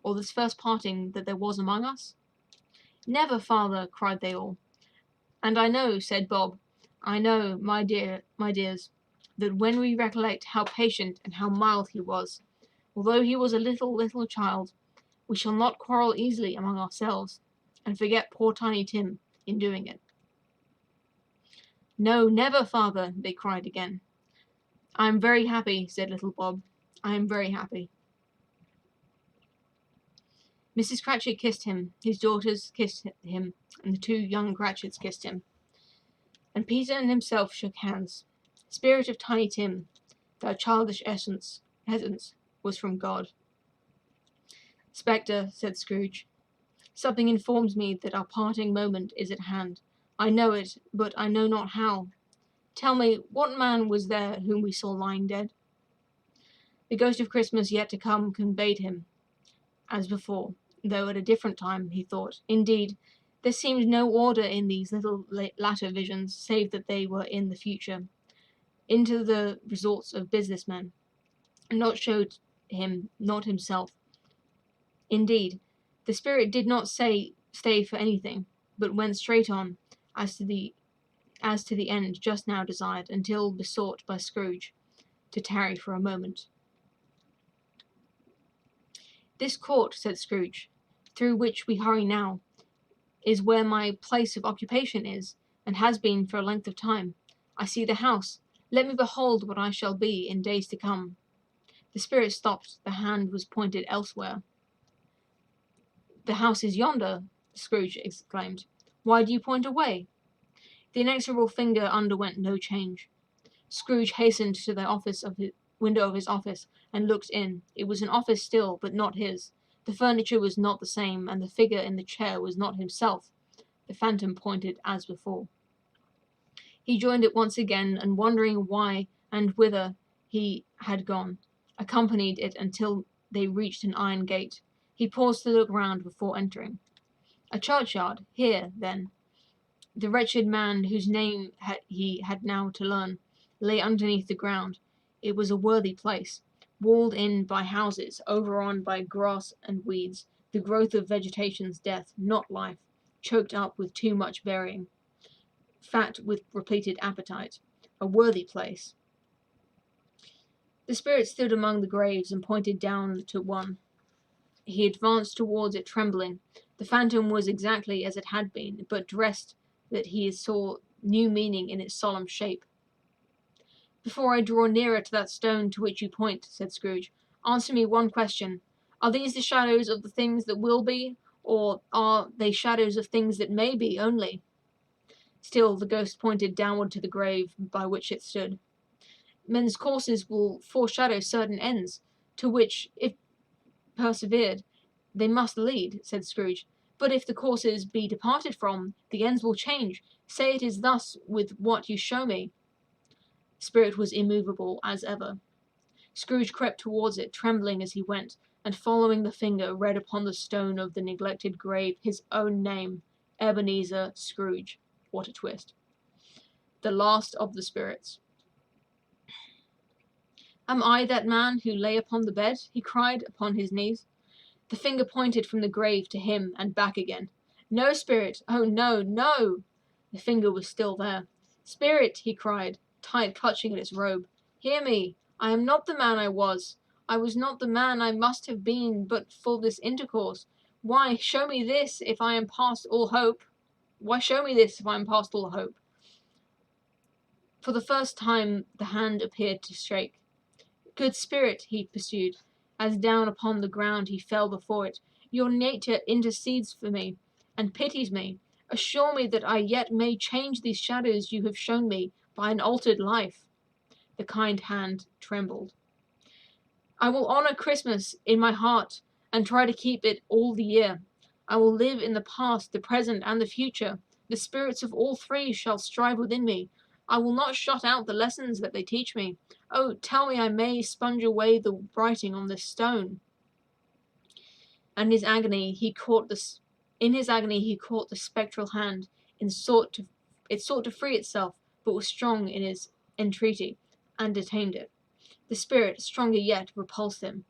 among us? Never, father, cried they all. And I know, said Bob, I know, my dears, that when we recollect how patient and how mild he was, although he was a little child, we shall not quarrel easily among ourselves, and forget poor Tiny Tim in doing it. No, never, father, they cried again. I am very happy, said little Bob. I am very happy. Mrs. Cratchit kissed him, his daughters kissed him, and the two young Cratchits kissed him. And Peter and himself shook hands. Spirit of Tiny Tim, thy childish essence was from God. Spectre, said Scrooge, something informs me that our parting moment is at hand. I know it, but I know not how. Tell me, what man was there whom we saw lying dead? The ghost of Christmas yet to come conveyed him, as before, though at a different time, he thought. Indeed, there seemed no order in these little latter visions, save that they were in the future, into the resorts of business men, and not showed him, not himself. Indeed, the spirit did not stay for anything, but went straight on, as to the end just now desired, until besought by Scrooge to tarry for a moment. This court, said Scrooge, through which we hurry now, is where my place of occupation is, and has been for a length of time. I see the house. Let me behold what I shall be in days to come. The spirit stopped. The hand was pointed elsewhere. The house is yonder, Scrooge exclaimed. Why do you point away? The inexorable finger underwent no change. Scrooge hastened to the window of his office and looked in. It was an office still, but not his. The furniture was not the same, and the figure in the chair was not himself. The phantom pointed as before. He joined it once again, and wondering why and whither he had gone, accompanied it until they reached an iron gate. He paused to look round before entering. A churchyard, here, then. The wretched man whose name he had now to learn lay underneath the ground. It was a worthy place, walled in by houses, overrun by grass and weeds, the growth of vegetation's death, not life, choked up with too much burying. fat with repleted appetite, a worthy place. The spirit stood among the graves and pointed down to one. He advanced towards it trembling. The phantom was exactly as it had been, but dressed that he saw new meaning in its solemn shape. "Before I draw nearer to that stone to which you point," said Scrooge, "answer me one question. Are these the shadows of the things that will be, or are they shadows of things that may be only?" Still the ghost pointed downward to the grave by which it stood. "Men's courses will foreshadow certain ends, to which, if persevered, they must lead," said Scrooge. "But if the courses be departed from, the ends will change. Say it is thus with what you show me." Spirit was immovable as ever. Scrooge crept towards it, trembling as he went, and following the finger read upon the stone of the neglected grave his own name, Ebenezer Scrooge. What a twist. The last of the spirits. "Am I that man who lay upon the bed?" he cried, upon his knees. The finger pointed from the grave to him and back again. "No, Spirit! Oh, no, no!" The finger was still there. "Spirit!" he cried, tight clutching at its robe. "Hear me! I am not the man I was. I was not the man I must have been but for this intercourse. Why, show me this if I am past all hope. Why show me this if I am past all hope?" For the first time the hand appeared to shake. "Good Spirit," he pursued, as down upon the ground he fell before it, "your nature intercedes for me, and pities me. Assure me that I yet may change these shadows you have shown me by an altered life." The kind hand trembled. "I will honor Christmas in my heart, and try to keep it all the year. I will live in the past, the present, and the future. The spirits of all three shall strive within me. I will not shut out the lessons that they teach me. Oh, tell me I may sponge away the writing on this stone." And in his agony he caught the spectral hand. It sought to free itself, but was strong in his entreaty, and detained it. The spirit, stronger yet, repulsed him.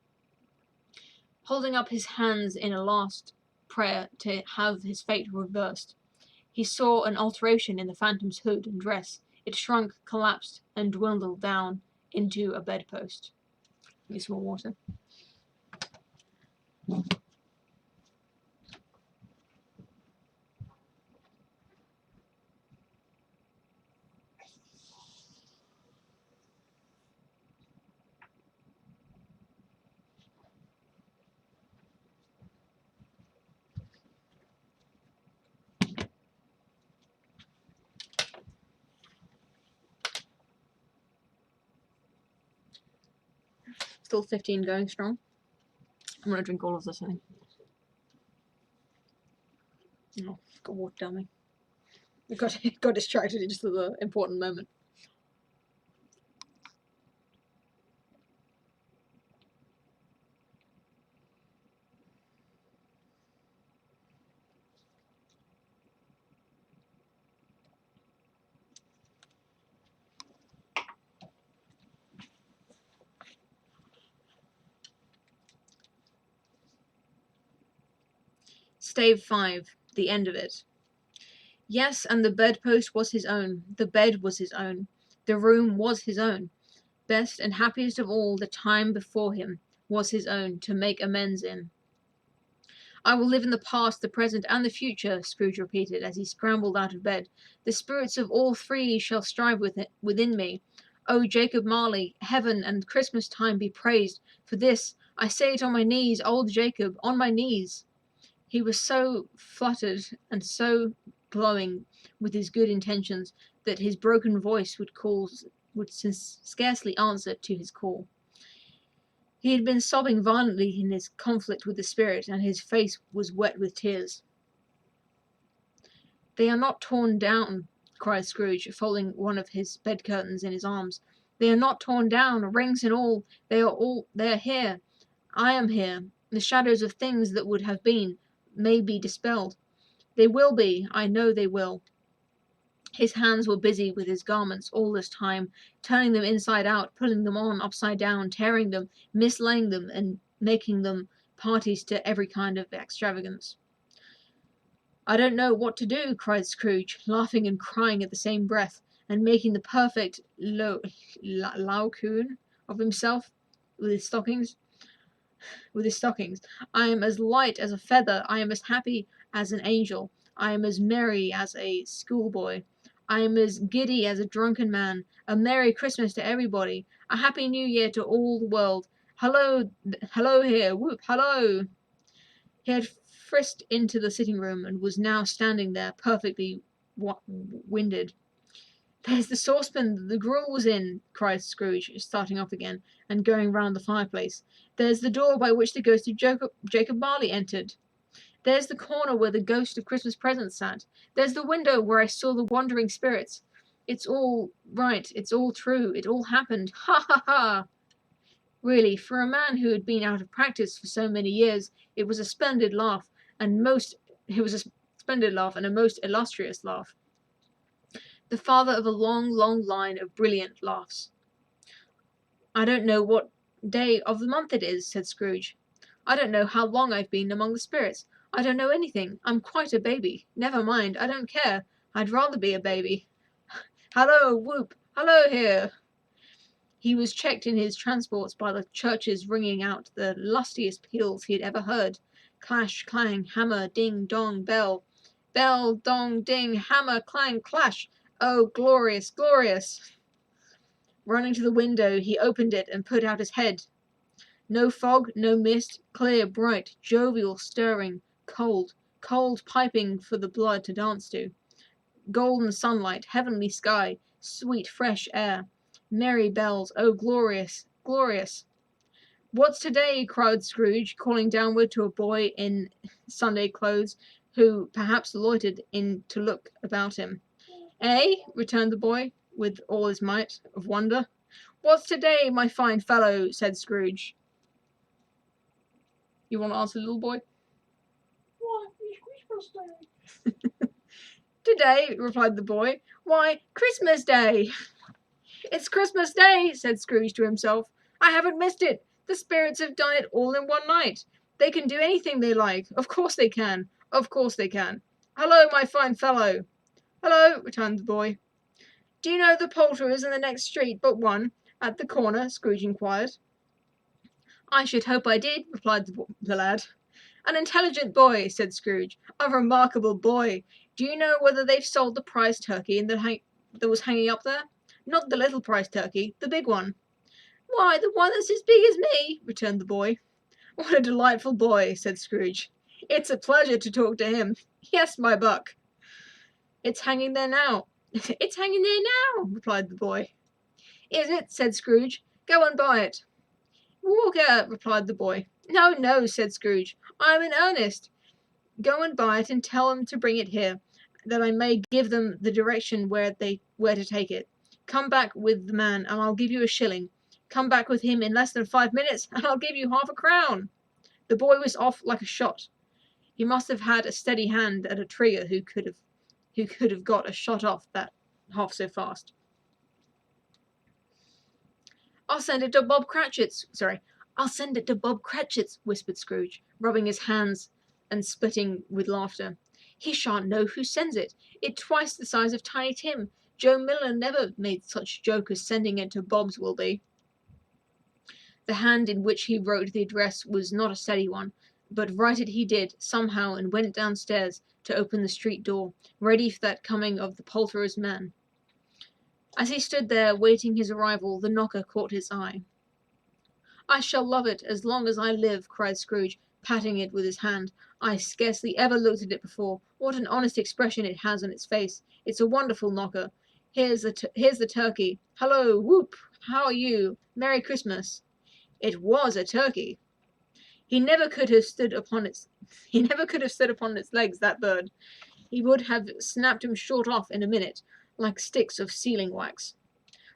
Holding up his hands in a last prayer to have his fate reversed, he saw an alteration in the phantom's hood and dress. It shrunk, collapsed, and dwindled down into a bedpost. Give me some more water. Still 15 going strong. I'm gonna drink all of this, I think. Oh, got water down me. I got distracted just at the important moment. Stave 5. The end of it. Yes, and the bedpost was his own. The bed was his own. The room was his own. Best and happiest of all, the time before him was his own, to make amends in. "I will live in the past, the present, and the future," Scrooge repeated, as he scrambled out of bed. "The spirits of all three shall strive within me. O Jacob Marley, heaven and Christmas time be praised! For this, I say it on my knees, old Jacob, on my knees." He was so fluttered and so glowing with his good intentions that his broken voice would scarcely answer to his call. He had been sobbing violently in his conflict with the spirit, and his face was wet with tears. "They are not torn down," cried Scrooge, folding one of his bed curtains in his arms. "They are not torn down, rings and all. They are here. I am here. The shadows of things that would have been may be dispelled. They will be, I know they will." His hands were busy with his garments all this time, turning them inside out, putting them on upside down, tearing them, mislaying them, and making them parties to every kind of extravagance. I don't know what to do, cried Scrooge, laughing and crying at the same breath, and making the perfect Laocoon of himself with his stockings. I am as light as a feather, I am as happy as an angel, I am as merry as a schoolboy, I am as giddy as a drunken man. A Merry Christmas to everybody, a Happy New Year to all the world. Hello here, whoop, hello! He had frisked into the sitting room, and was now standing there, perfectly winded. "There's the saucepan that the gruel was in," cried Scrooge, starting off again, and going round the fireplace. "There's the door by which the ghost of Jacob Marley entered. There's the corner where the ghost of Christmas presents sat. There's the window where I saw the wandering spirits. It's all right. It's all true. It all happened. Ha ha ha!" Really, for a man who had been out of practice for so many years, it was a splendid laugh, and a most illustrious laugh. The father of a long, long line of brilliant laughs. "I don't know what day of the month it is," said Scrooge. "I don't know how long I've been among the spirits. I don't know anything. I'm quite a baby. Never mind, I don't care. I'd rather be a baby. Hallo, whoop! Hallo here!" He was checked in his transports by the churches ringing out the lustiest peals he had ever heard. Clash, clang, hammer, ding, dong, bell. Bell, dong, ding, hammer, clang, clash. Oh, glorious, glorious! Running to the window, he opened it and put out his head. No fog, no mist, clear, bright, jovial, stirring, cold, cold, piping for the blood to dance to. Golden sunlight, heavenly sky, sweet, fresh air. Merry bells, oh, glorious, glorious! "What's to-day?" cried Scrooge, calling downward to a boy in Sunday clothes, who perhaps loitered in to look about him. "Eh?" returned the boy, with all his might of wonder. "What's to-day, my fine fellow?" said Scrooge. You want to answer, little boy? Why, it's Christmas Day. "To-day," replied the boy. "Why, Christmas Day." "It's Christmas Day," said Scrooge to himself. "I haven't missed it. The spirits have done it all in one night. They can do anything they like. Of course they can. Of course they can. Hello, my fine fellow." "Hello," returned the boy. "Do you know the poulterer's in the next street but one, at the corner?" Scrooge inquired. "I should hope I did," replied the lad. "An intelligent boy," said Scrooge. "A remarkable boy. Do you know whether they've sold the prize turkey that was hanging up there? Not the little prize turkey, the big one." "Why, the one that's as big as me," returned the boy. "What a delightful boy," said Scrooge. "It's a pleasure to talk to him. Yes, my buck." "It's hanging there now." "It's hanging there now," replied the boy. "Is it?" said Scrooge. "Go and buy it." "Walker," replied the boy. "No, no," said Scrooge. "I'm in earnest. Go and buy it, and tell them to bring it here, that I may give them the direction where to take it. Come back with the man, and I'll give you a shilling. Come back with him in less than 5 minutes, and I'll give you half a crown." The boy was off like a shot. He must have had a steady hand at a trigger who could have got a shot off that half so fast. I'll send it to Bob Cratchit's, whispered Scrooge, rubbing his hands and splitting with laughter. "He shan't know who sends it. It's twice the size of Tiny Tim. Joe Miller never made such joke as sending it to Bob's will be." The hand in which he wrote the address was not a steady one, but write it he did, somehow, and went downstairs to open the street door, ready for that coming of the poulterer's man. As he stood there, waiting his arrival, the knocker caught his eye. "I shall love it as long as I live," cried Scrooge, patting it with his hand. "I scarcely ever looked at it before. What an honest expression it has on its face! It's a wonderful knocker. Here's the turkey. Hello, whoop! How are you? Merry Christmas!" It was a turkey. He never could have stood upon its legs, that bird. He would have snapped him short off in a minute, like sticks of sealing wax.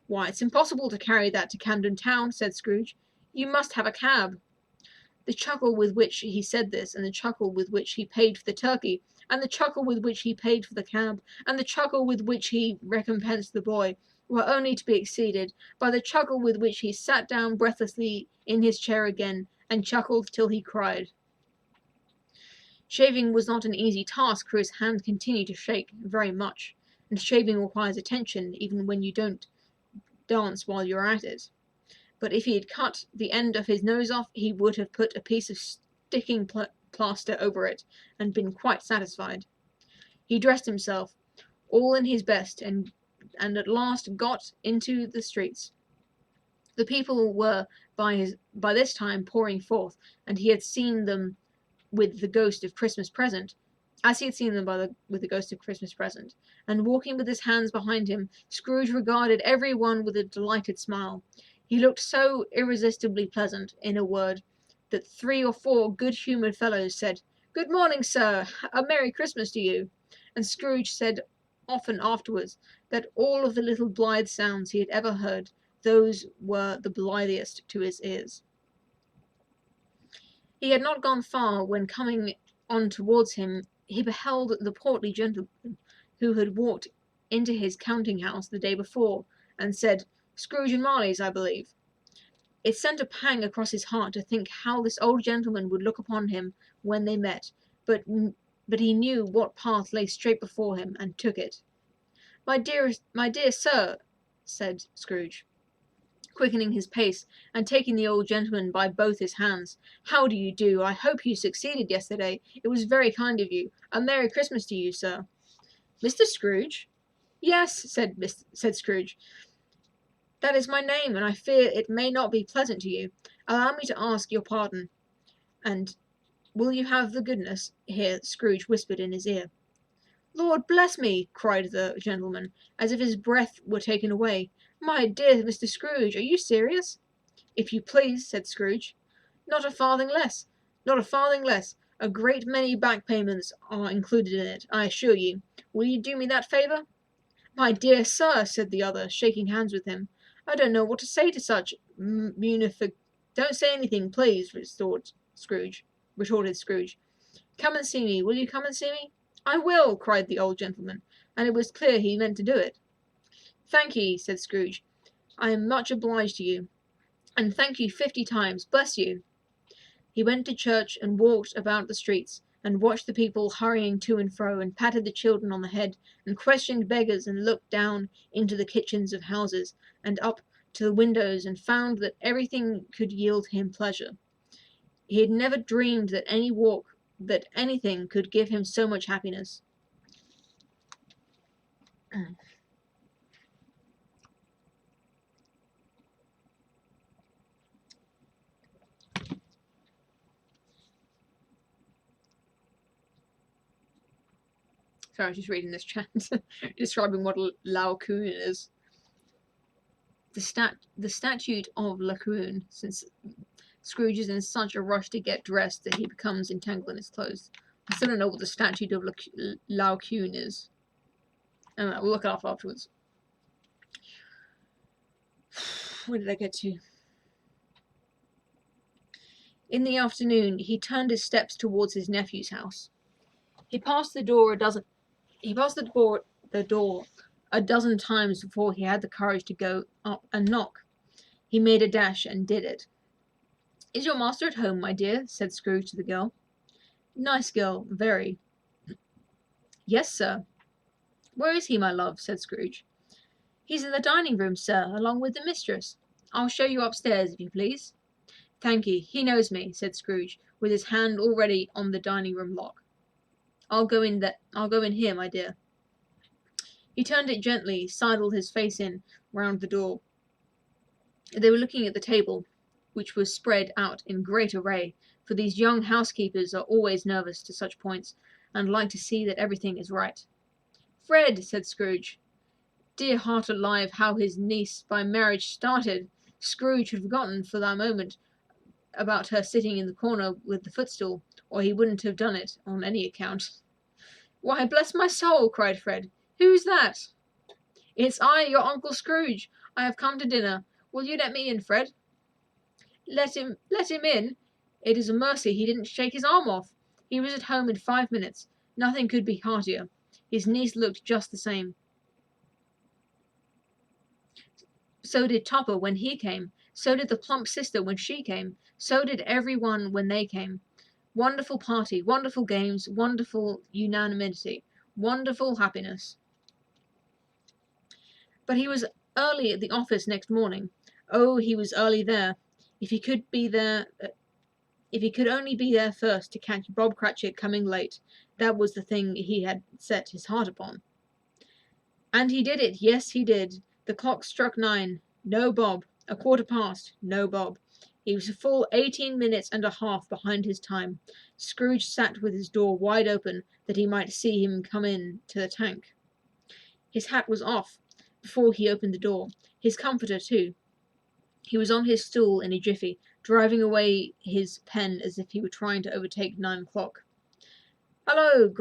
"Why, it's impossible to carry that to Camden Town," said Scrooge. "You must have a cab." The chuckle with which he said this, and the chuckle with which he paid for the turkey, and the chuckle with which he paid for the cab, and the chuckle with which he recompensed the boy, were only to be exceeded by the chuckle with which he sat down breathlessly in his chair again, and chuckled till he cried. Shaving was not an easy task, for his hand continued to shake very much, and shaving requires attention even when you don't dance while you're at it. But if he had cut the end of his nose off, he would have put a piece of sticking plaster over it and been quite satisfied. He dressed himself, all in his best, and at last got into the streets. The people were by this time pouring forth, and he had seen them with the ghost of Christmas present, as he had seen them with the ghost of Christmas present, and walking with his hands behind him, Scrooge regarded every one with a delighted smile. He looked so irresistibly pleasant, in a word, that 3 or 4 good-humoured fellows said, "Good morning, sir! A Merry Christmas to you!" And Scrooge said often afterwards that all of the little blithe sounds he had ever heard, those were the blithest to his ears. He had not gone far when, coming on towards him, he beheld the portly gentleman who had walked into his counting-house the day before, and said, "Scrooge and Marley's, I believe." It sent a pang across his heart to think how this old gentleman would look upon him when they met, but he knew what path lay straight before him, and took it. My dear sir," said Scrooge, quickening his pace, and taking the old gentleman by both his hands, "how do you do? I hope you succeeded yesterday. It was very kind of you. A Merry Christmas to you, sir." "Mr. Scrooge?" "Yes," said Scrooge. "That is my name, and I fear it may not be pleasant to you. Allow me to ask your pardon, and will you have the goodness," here Scrooge whispered in his ear. "Lord bless me!" cried the gentleman, as if his breath were taken away. "My dear Mr. Scrooge, are you serious?" "If you please," said Scrooge. "Not a farthing less. Not a farthing less. A great many back payments are included in it, I assure you. Will you do me that favour?" "My dear sir," said the other, shaking hands with him, "I don't know what to say to such munific—" "Don't say anything, please," retorted Scrooge. "Come and see me. Will you come and see me?" "I will," cried the old gentleman, and it was clear he meant to do it. "Thank ye," said Scrooge. "I am much obliged to you, and thank you 50 times. Bless you." He went to church, and walked about the streets, and watched the people hurrying to and fro, and patted the children on the head, and questioned beggars, and looked down into the kitchens of houses, and up to the windows, and found that everything could yield him pleasure. He had never dreamed that anything could give him so much happiness. Sorry, I was just reading this chat, describing what Laocoon is. The statute of Laocoon, since Scrooge is in such a rush to get dressed that he becomes entangled in his clothes. I still don't know what the statute of Laocoon is. I don't know, we'll look it up afterwards. Where did I get to? In the afternoon, he turned his steps towards his nephew's house. He passed the door a dozen times before he had the courage to go up and knock. He made a dash and did it. "Is your master at home, my dear?" said Scrooge to the girl. "Nice girl, very." "Yes, sir." "Where is he, my love?" said Scrooge. "He's in the dining room, sir, along with the mistress. I'll show you upstairs, if you please." "Thank'ee, he knows me," said Scrooge, with his hand already on the dining room lock. I'll go in here, my dear." He turned it gently, sidled his face in round the door. They were looking at the table, which was spread out in great array, for these young housekeepers are always nervous to such points, and like to see that everything is right. "Fred," said Scrooge. Dear heart alive, how his niece by marriage started! Scrooge had forgotten for that moment about her sitting in the corner with the footstool, or he wouldn't have done it on any account. "Why, bless my soul!" cried Fred. "Who's that?" "It's I, your Uncle Scrooge. I have come to dinner. Will you let me in, Fred?" Let him in? It is a mercy he didn't shake his arm off. He was at home in 5 minutes. Nothing could be heartier. His niece looked just the same. So did Topper when he came. So did the plump sister when she came. So did every one when they came. Wonderful party, wonderful games, wonderful unanimity, wonderful happiness. But he was early at the office next morning. Oh, he was early there. If he could be there, if he could only be there first to catch Bob Cratchit coming late, that was the thing he had set his heart upon. And he did it, yes, he did. The clock struck 9. No Bob. A quarter past. No Bob. He was a full 18 minutes and a half behind his time. Scrooge sat with his door wide open, that he might see him come in to the tank. His hat was off before he opened the door. His comforter, too. He was on his stool in a jiffy, driving away his pen as if he were trying to overtake 9 o'clock. "Hello!"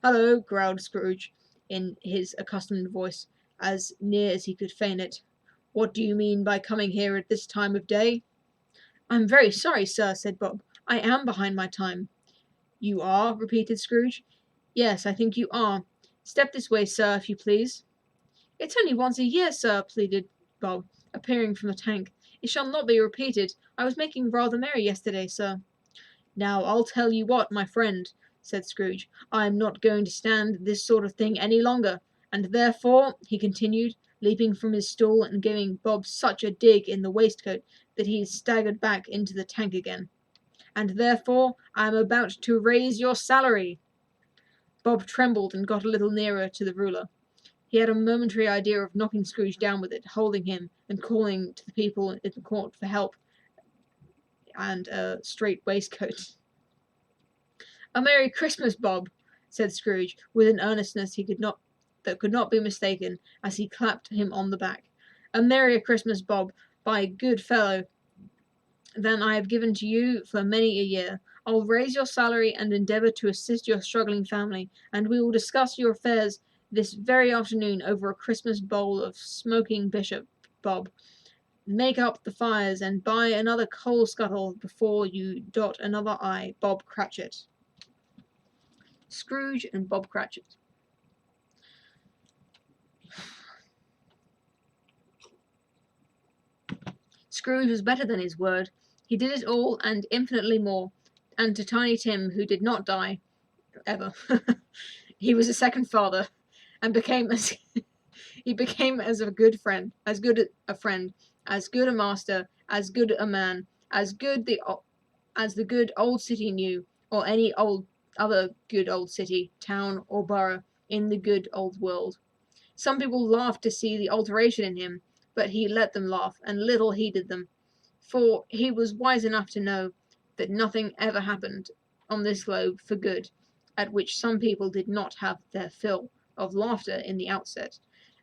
"Hello!" growled Scrooge, in his accustomed voice, as near as he could feign it. "What do you mean by coming here at this time of day?" "I'm very sorry, sir," said Bob. "I am behind my time." "You are?" repeated Scrooge. "Yes, I think you are. Step this way, sir, if you please." "It's only once a year, sir," pleaded Bob, appearing from the tank. "It shall not be repeated. I was making rather merry yesterday, sir." "Now, I'll tell you what, my friend," said Scrooge, "I am not going to stand this sort of thing any longer, and therefore," he continued, leaping from his stool and giving Bob such a dig in the waistcoat that he staggered back into the tank again, "and therefore I am about to raise your salary." Bob trembled and got a little nearer to the ruler. He had a momentary idea of knocking Scrooge down with it, holding him, and calling to the people in the court for help and a straight waistcoat. "A Merry Christmas, Bob," said Scrooge, with an earnestness that could not be mistaken, as he clapped him on the back. "A merrier Christmas, Bob, by good fellow, than I have given to you for many a year. I'll raise your salary and endeavour to assist your struggling family, and we will discuss your affairs this very afternoon over a Christmas bowl of smoking bishop, Bob. Make up the fires and buy another coal scuttle before you dot another I, Bob Cratchit." Scrooge and Bob Cratchit. Scrooge was better than his word. He did it all and infinitely more, and to Tiny Tim, who did not die ever, he was a second father, and he became as a good friend, as good a friend, as good a master, as good a man, as the good old city knew, or any other good old city, town, or borough in the good old world. Some people laughed to see the alteration in him, but he let them laugh, and little heeded them, for he was wise enough to know that nothing ever happened on this globe for good, at which some people did not have their fill of laughter in the outset,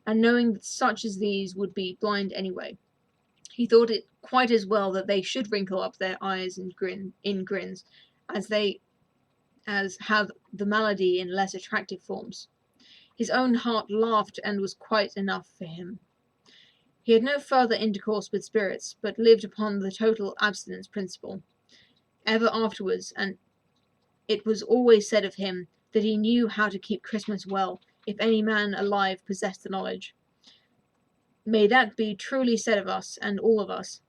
and knowing that such as these would be blind anyway, he thought it quite as well that they should wrinkle up their eyes and grin in grins, as have the malady in less attractive forms. His own heart laughed and was quite enough for him. He had no further intercourse with spirits, but lived upon the total abstinence principle, ever afterwards, and it was always said of him that he knew how to keep Christmas well, if any man alive possessed the knowledge. May that be truly said of us, and all of us.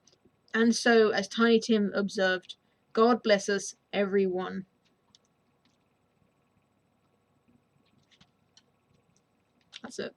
And so, as Tiny Tim observed, God bless us, every one. That's it.